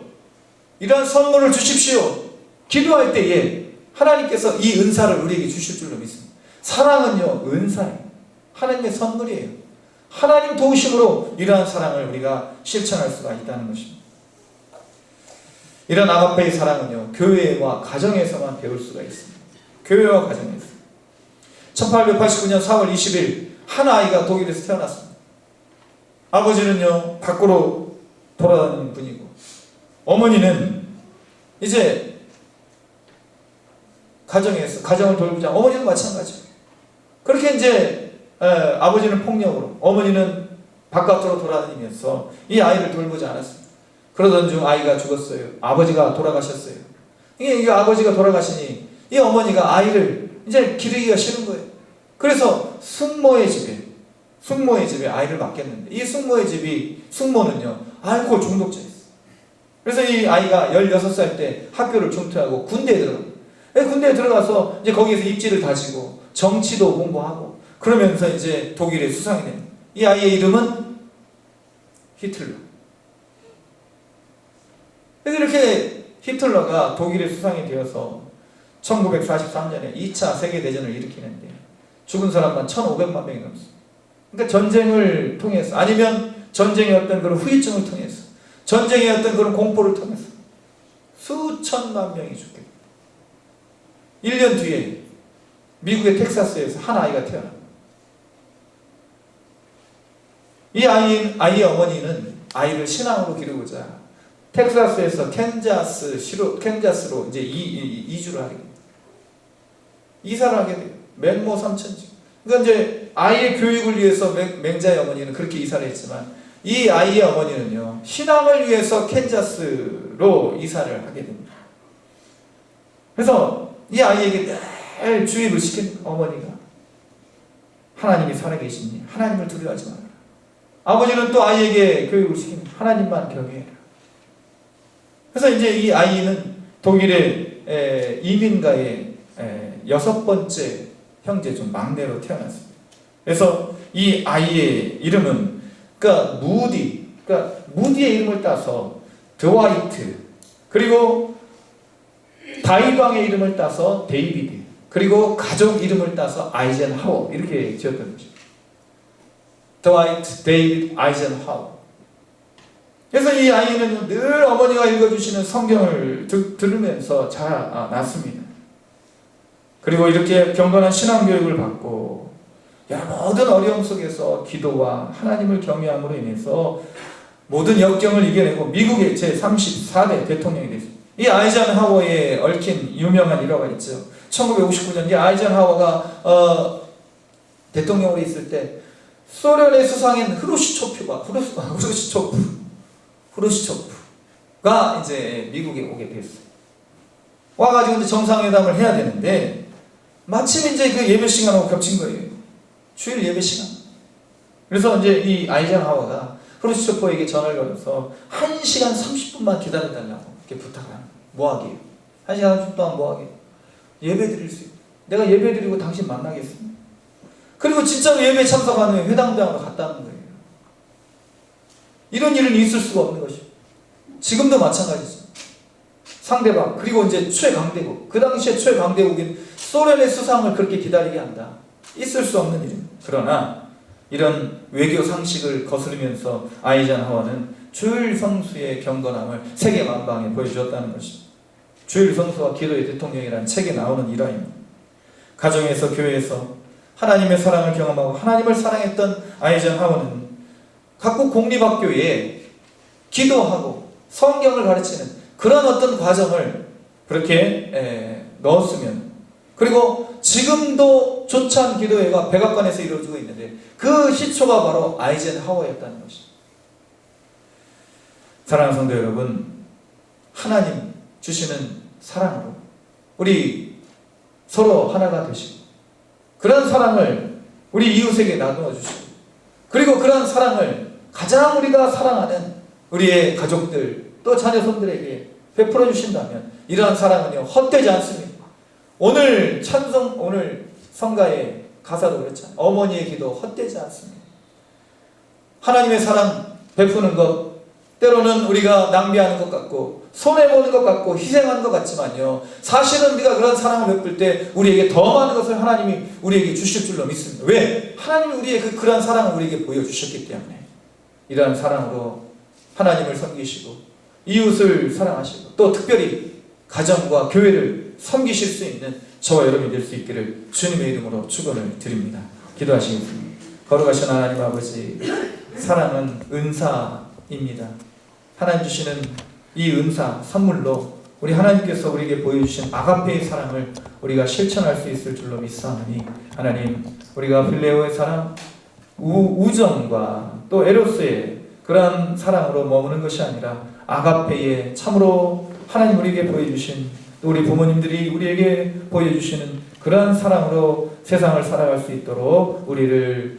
이러한 선물을 주십시오. 기도할 때에 하나님께서 이 은사를 우리에게 주실 줄로 믿습니다. 사랑은요, 은사예요. 하나님의 선물이에요. 하나님 도우심으로 이러한 사랑을 우리가 실천할 수가 있다는 것입니다. 이런 아가페의 사랑은요, 교회와 가정에서만 배울 수가 있습니다. 교회와 가정에서. 1889년 4월 20일 한 아이가 독일에서 태어났습니다. 아버지는요, 밖으로 돌아다니는 분이고, 어머니는 이제 가정을 돌보자. 어머니도 마찬가지예요. 그렇게 이제 아버지는 폭력으로, 어머니는 바깥으로 돌아다니면서 이 아이를 돌보지 않았습니다. 그러던 중 아이가 죽었어요. 아버지가 돌아가셨어요. 이게 아버지가 돌아가시니 이 어머니가 아이를 이제 기르기가 싫은 거예요. 그래서 숙모의 집에 아이를 맡겼는데, 이 숙모는요, 알코올 중독자였어요. 그래서 이 아이가 16살 때 학교를 중퇴하고 군대에 들어갑니다. 군대에 들어가서 이제 거기에서 입지를 다지고 정치도 공부하고 그러면서 이제 독일의 수상이 됩니다. 이 아이의 이름은 히틀러. 그래서 이렇게 히틀러가 독일의 수상이 되어서 1943년에 2차 세계대전을 일으키는데 죽은 사람만 1,500만 명이 넘습니다. 그러니까 전쟁을 통해서, 아니면 전쟁의 어떤 그런 후유증을 통해서, 전쟁의 어떤 그런 공포를 통해서 수천만 명이 죽게 됩니다. 1년 뒤에 미국의 텍사스에서 한 아이가 태어납니다. 이 아이의 어머니는 아이를 신앙으로 기르고자 텍사스에서 캔자스로 이제 이주를 하게 됩니다. 이사를 하게 돼요. 맹모 3천지. 그러니까 이제 아이의 교육을 위해서 맹자의 어머니는 그렇게 이사를 했지만, 이 아이의 어머니는요, 신앙을 위해서 캔자스로 이사를 하게 됩니다. 그래서 이 아이에게 늘 주입을 시킨 어머니가, 하나님이 살아계시니 하나님을 두려워하지 마라. 아버지는 또 아이에게 교육을 시킵니다. 하나님만 경외해라. 그래서 이제 이 아이는 독일의 이민가의 6번째 형제 중 막내로 태어났습니다. 그래서 이 아이의 이름은, 그러니까 무디의 이름을 따서 드와이트, 그리고 다윗 왕의 이름을 따서 데이비드, 그리고 가족 이름을 따서 아이젠하워, 이렇게 지었던 거죠. 드와이트 데이비드 아이젠하워. 그래서 이 아이는 늘 어머니가 읽어주시는 성경을 들으면서 자랐습니다. 그리고 이렇게 경건한 신앙교육을 받고 모든 어려움 속에서 기도와 하나님을 경외함으로 인해서 모든 역경을 이겨내고 미국의 제34대 대통령이 됐습니다. 이 아이젠하워에 얽힌 유명한 일화가 있죠. 1959년 이 아이젠하워가 대통령으로 있을 때 소련의 수상인 후르시초프가 이제 미국에 오게 됐어요. 와가지고 이제 정상회담을 해야 되는데 마침 이제 그 예배 시간하고 겹친 거예요. 주일 예배 시간. 그래서 이제 이 아이젠하워가 후르시초프에게 전화를 걸어서 1시간 30분만 기다려달라고 이렇게 부탁을 합니다. 뭐하게요? 1시간 30분 동안 뭐하게요? 예배 드릴 수 있어요. 내가 예배 드리고 당신 만나겠습니다. 그리고 진짜로 예배에 참석한 후에 회당장으로 갔다는 거예요. 이런 일은 있을 수가 없는 것이죠. 지금도 마찬가지죠. 상대방, 그리고 이제 최강대국, 그 당시에 최강대국인 소련의 수상을 그렇게 기다리게 한다. 있을 수 없는 일입니다. 그러나 이런 외교 상식을 거스르면서 아이젠하워는 주일 성수의 경건함을 세계 만방에 보여주었다는 것입니다. 주일 성수와 기도의 대통령이라는 책에 나오는 일화입니다. 가정에서 교회에서 하나님의 사랑을 경험하고 하나님을 사랑했던 아이젠하워는 각국 공립학교에 기도하고 성경을 가르치는 그런 어떤 과정을 그렇게 넣었으면, 그리고 지금도 조찬 기도회가 백악관에서 이루어지고 있는데 그 시초가 바로 아이젠하워였다는 것입니다. 사랑하는 성도 여러분, 하나님 주시는 사랑으로 우리 서로 하나가 되시고 그런 사랑을 우리 이웃에게 나누어 주시고, 그리고 그런 사랑을 가장 우리가 사랑하는 우리의 가족들 또 자녀손들에게 베풀어 주신다면 이러한 사랑은요 헛되지 않습니다. 오늘 성가의 가사도 그렇잖아요. 어머니의 기도 헛되지 않습니다. 하나님의 사랑 베푸는 것 때로는 우리가 낭비하는 것 같고 손해보는 것 같고 희생하는 것 같지만요, 사실은 우리가 그런 사랑을 베풀 때 우리에게 더 많은 것을 하나님이 우리에게 주실 줄로 믿습니다. 왜? 하나님이 우리의 그러한 사랑을 우리에게 보여주셨기 때문에. 이러한 사랑으로 하나님을 섬기시고 이웃을 사랑하시고 또 특별히 가정과 교회를 섬기실 수 있는 저와 여러분이 될 수 있기를 주님의 이름으로 축원을 드립니다. 기도하시겠습니다. 거룩하신 하나님 아버지, 사랑은 은사입니다. 하나님 주시는 이 은사, 선물로 우리 하나님께서 우리에게 보여주신 아가페의 사랑을 우리가 실천할 수 있을 줄로 믿사오니, 하나님, 우리가 필레오의 사랑, 우정과 또 에로스의 그러한 사랑으로 머무는 것이 아니라 아가페의 참으로 하나님 우리에게 보여주신, 또 우리 부모님들이 우리에게 보여주시는 그러한 사랑으로 세상을 살아갈 수 있도록 우리를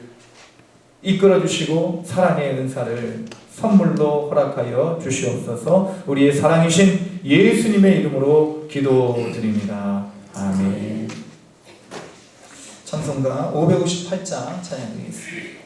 이끌어 주시고 사랑의 은사를 선물로 허락하여 주시옵소서. 우리의 사랑이신 예수님의 이름으로 기도드립니다. 아멘. 찬송가 558장 찬양드리겠습니다.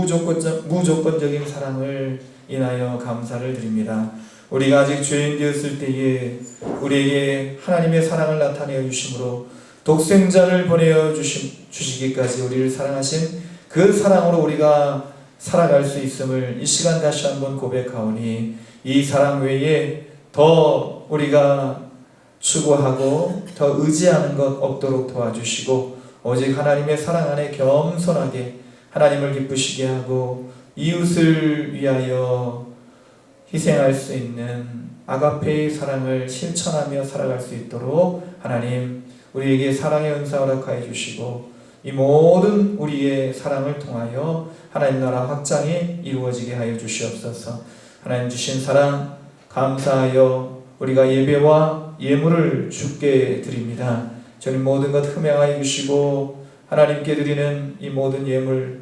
무조건적인 사랑을 인하여 감사를 드립니다. 우리가 아직 죄인 되었을 때에 우리에게 하나님의 사랑을 나타내어 주심으로 독생자를 보내어 주시기까지 우리를 사랑하신 그 사랑으로 우리가 살아갈 수 있음을 이 시간 다시 한번 고백하오니 이 사랑 외에 더 우리가 추구하고 더 의지하는 것 없도록 도와주시고 오직 하나님의 사랑 안에 겸손하게 하나님을 기쁘시게 하고 이웃을 위하여 희생할 수 있는 아가페의 사랑을 실천하며 살아갈 수 있도록 하나님 우리에게 사랑의 은사 허락하여 주시고 이 모든 우리의 사랑을 통하여 하나님 나라 확장이 이루어지게 하여 주시옵소서. 하나님 주신 사랑 감사하여 우리가 예배와 예물을 주께 드립니다. 주님 모든 것 흠양하여 주시고 하나님께 드리는 이 모든 예물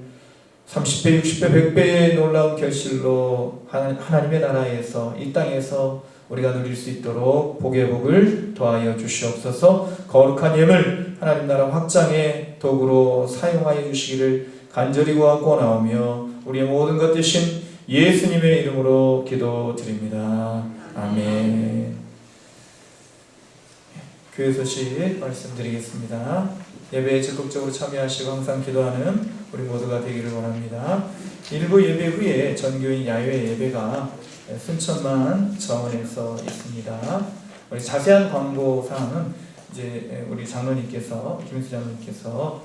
30배, 60배, 100배의 놀라운 결실로 하나님의 나라에서 이 땅에서 우리가 누릴 수 있도록 복의 복을 더하여 주시옵소서. 거룩한 예물 하나님 나라 확장의 도구로 사용하여 주시기를 간절히 구하오며 우리의 모든 것 되신 예수님의 이름으로 기도드립니다. 아멘. 교회 소식 말씀드리겠습니다. 예배에 적극적으로 참여하시고 항상 기도하는 우리 모두가 되기를 원합니다. 일부 예배 후에 전교인 야외 예배가 순천만 정원에서 있습니다. 우리 자세한 광고 사항은 이제 우리 장로님께서 김수 장로님께서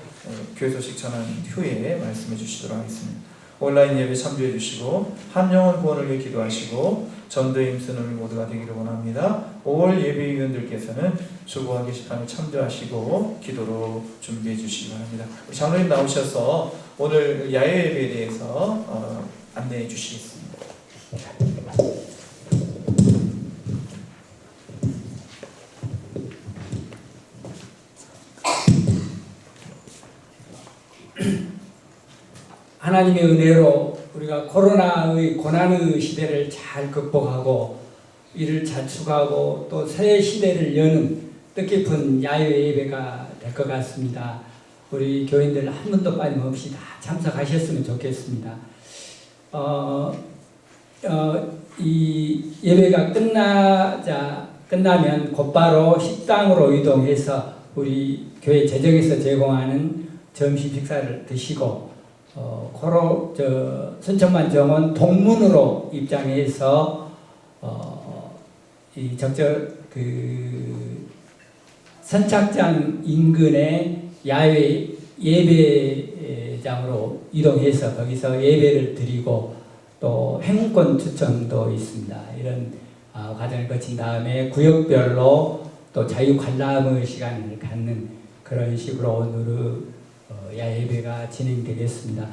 교회 소식 전한 후에 말씀해 주시도록 하겠습니다. 온라인 예배 참조해 주시고 한 영혼 구원을 위해 기도하시고 전도의 힘쓰는 우리 모두가 되기를 원합니다. 5월 예배위원들께서는 주보와 게시판에 참조하시고 기도로 준비해 주시기 바랍니다. 우리 장로님 나오셔서 오늘 야외 예배에 대해서 안내해 주시겠습니다. 하나님의 은혜로 우리가 코로나의 고난의 시대를 잘 극복하고 이를 자축하고 또 새 시대를 여는 뜻깊은 야외 예배가 될 것 같습니다. 우리 교인들 한 분도 빠짐없이 다 참석하셨으면 좋겠습니다. 이 예배가 끝나면 곧바로 식당으로 이동해서 우리 교회 재정에서 제공하는 점심 식사를 드시고 순천만 정원 동문으로 입장해서 이 선착장 인근의 야외 예배장으로 이동해서 거기서 예배를 드리고 또 행운권 추첨도 있습니다. 이런 과정을 거친 다음에 구역별로 또 자유 관람의 시간을 갖는 그런 식으로 오늘의 야외배가 진행되겠습니다.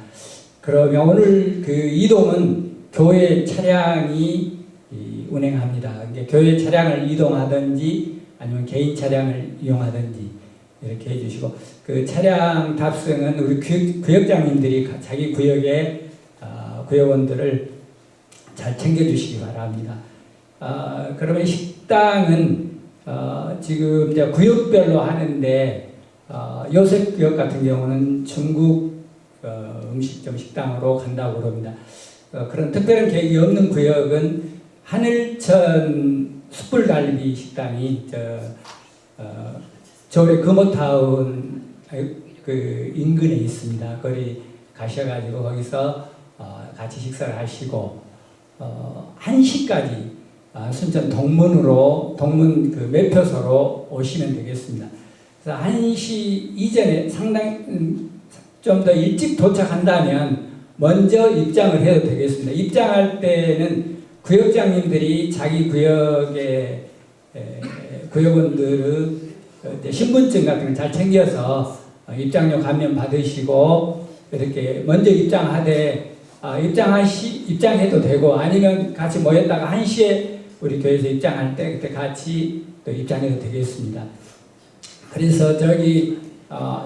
그러면 오늘 그 이동은 교회 차량이 운행합니다. 교회 차량을 이동하든지 아니면 개인 차량을 이용하든지 이렇게 해주시고 그 차량 탑승은 우리 구역장님들이 자기 구역의 구역원들을 잘 챙겨주시기 바랍니다. 그러면 식당은 지금 이제 구역별로 하는데 요셉 구역 같은 경우는 중국 음식점 식당으로 간다고 그럽니다. 그런 특별한 계획이 없는 구역은 하늘천 숯불갈비 식당이 저울의 금호타운 그 인근에 있습니다. 거기 가셔가지고 거기서 같이 식사를 하시고 1시까지 순천 동문 그 매표소로 오시면 되겠습니다. 그래서 1시 이전에 상당히 좀 더 일찍 도착한다면 먼저 입장을 해도 되겠습니다. 입장할 때는 구역장님들이 자기 구역의 구역원들의 신분증 같은 걸 잘 챙겨서 입장료 감면 받으시고 이렇게 먼저 입장하되 입장해도 되고 아니면 같이 모였다가 1시에 우리 교회에서 입장할 때 그때 같이 또 입장해도 되겠습니다. 그래서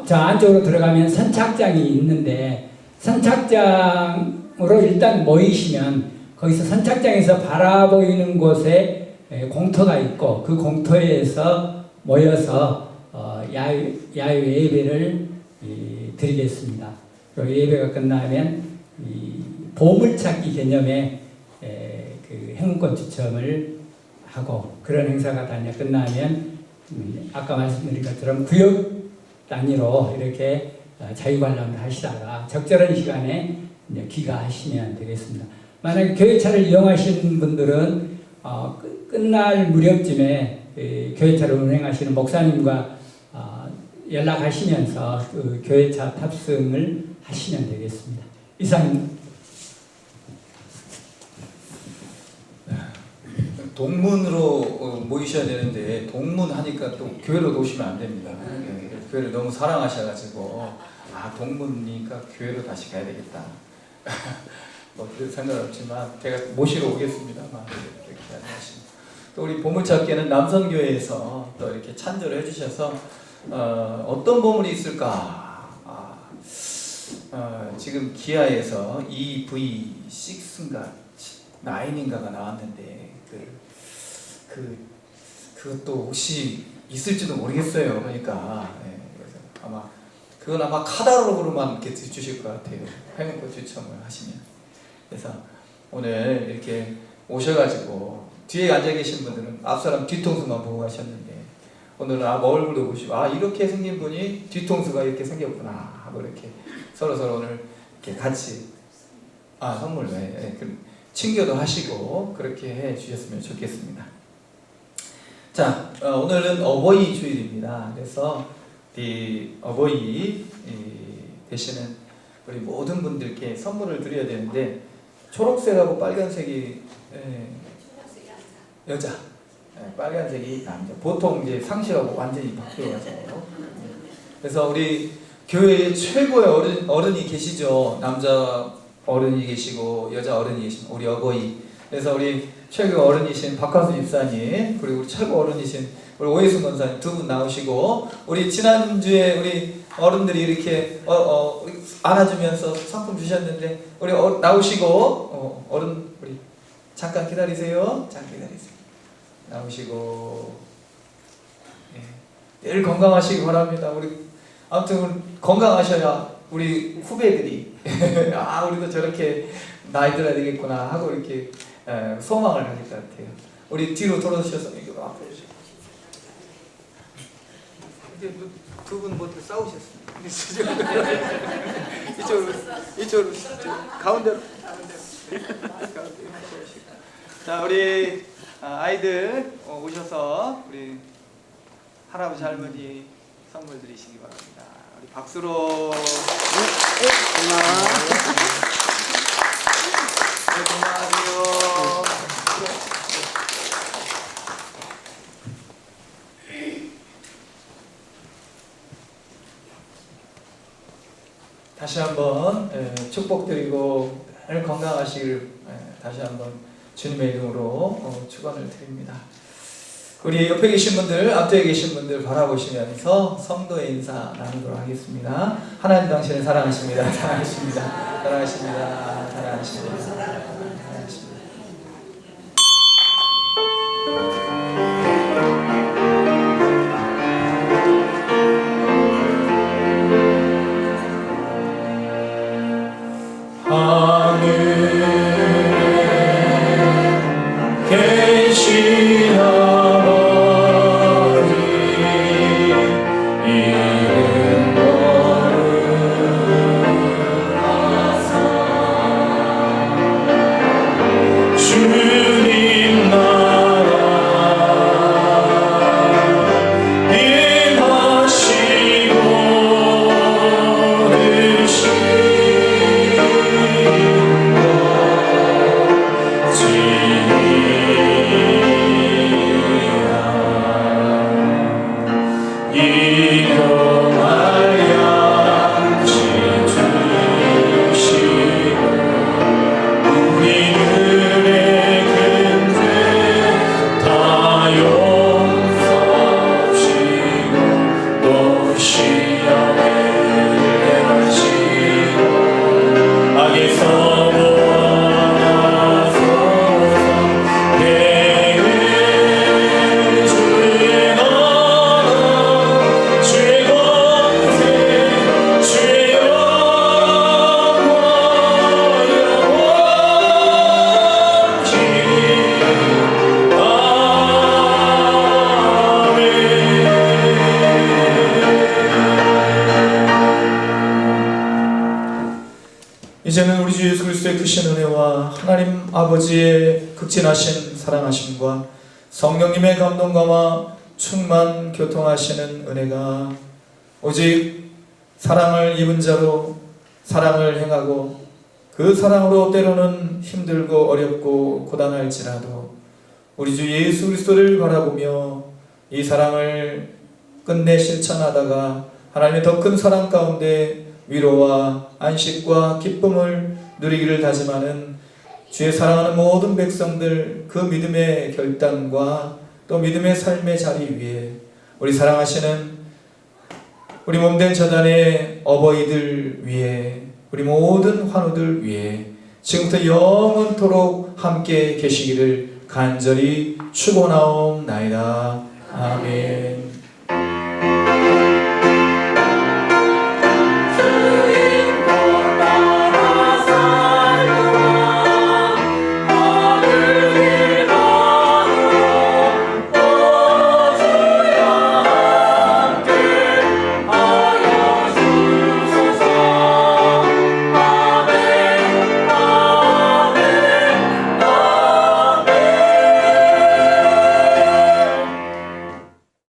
저 안쪽으로 들어가면 선착장이 있는데 선착장으로 일단 모이시면 거기서 선착장에서 바라보이는 곳에 공터가 있고 그 공터에서 모여서 야외 예배를 드리겠습니다. 그리고 예배가 끝나면 보물찾기 개념의 그 행운꽃 추첨을 하고 그런 행사가 다 이제 끝나면 아까 말씀드린 것처럼 구역 단위로 이렇게 자유관람을 하시다가 적절한 시간에 이제 귀가하시면 되겠습니다. 만약에 교회차를 이용하시는 분들은 끝날 무렵쯤에 교회차를 운행하시는 목사님과 연락하시면서 그 교회차 탑승을 하시면 되겠습니다. 이상. 동문으로 모이셔야 되는데 동문 하니까 또 교회로 오시면 안 됩니다. 교회를 너무 사랑하셔가지고 동문이니까 교회로 다시 가야 되겠다. 뭐 그럴 생각 없지만 제가 모시러 오겠습니다만 이렇게 하시고 또 우리 보물찾기는 남선교회에서 또 이렇게 찬조를 해주셔서 어떤 보물이 있을까? 지금 기아에서 EV6인가 9인가가 나왔는데 그것도 혹시 있을지도 모르겠어요. 그러니까 그래서 그건 아마 카달로그로만 이렇게 주실 것 같아요. 행운꽃 추첨을 하시면. 그래서 오늘 이렇게 오셔가지고 뒤에 앉아 계신 분들은 앞사람 뒤통수만 보고 가셨는데 오늘은 얼굴도 보시고 이렇게 생긴 분이 뒤통수가 이렇게 생겼구나 하고 이렇게 서로 오늘 이렇게 같이 선물 친교도 하시고 그렇게 해 주셨으면 좋겠습니다. 자, 오늘은 어버이 주일입니다. 그래서 이 어버이 되시는 우리 모든 분들께 선물을 드려야 되는데 초록색하고 빨간색이 여자, 빨간색이 남자. 보통 이제 상식하고 완전히 바뀌어가지고. 그래서 우리 교회에 최고의 어른이 계시죠. 남자 어른이 계시고 여자 어른이 계시고 우리 어버이. 그래서 우리 최고 어른이신 박하수 집사님 그리고 우리 최고 어른이신 우리 오해순 권사님 두 분 나오시고 우리 지난주에 우리 어른들이 이렇게 안아주면서 상품 주셨는데 우리 나오시고 어른 우리 잠깐 기다리세요. 나오시고 늘 건강하시기 바랍니다. 우리 아무튼 건강하셔야 우리 후배들이 우리도 저렇게 나이 들어야 되겠구나 하고 이렇게 소망을 가질 것 같아요. 우리 뒤로 돌아오셔서 이거 앞에 주세요. 이제 두 분 뭐 싸우셨습니다. 이쪽으로 가운데로. 자, 우리 아이들 오셔서 우리 할아버지 할머니 선물 드리시기 바랍니다. 우리 박수로. 건강하세요. 다시 한번 축복드리고 늘 건강하시길 다시 한번 주님의 이름으로 축원을 드립니다. 우리 옆에 계신 분들, 앞뒤에 계신 분들 바라보시면서 성도의 인사 나누도록 하겠습니다. 하나님 당신을 사랑하십니다. 사랑하십니다. 사랑하십니다. 사랑하십니다. 사랑하십니다. 주신 은혜와 하나님 아버지의 극진하신 사랑하심과 성령님의 감동감화 충만 교통하시는 은혜가 오직 사랑을 입은 자로 사랑을 행하고 그 사랑으로 때로는 힘들고 어렵고 고단할지라도 우리 주 예수 그리스도를 바라보며 이 사랑을 끝내 실천하다가 하나님의 더 큰 사랑 가운데 위로와 안식과 기쁨을 누리기를 다짐하는 주의 사랑하는 모든 백성들 그 믿음의 결단과 또 믿음의 삶의 자리 위에 우리 사랑하시는 우리 몸된 저단의 어버이들 위에 우리 모든 환우들 위에 지금부터 영원토록 함께 계시기를 간절히 축원하옵나이다. 아멘.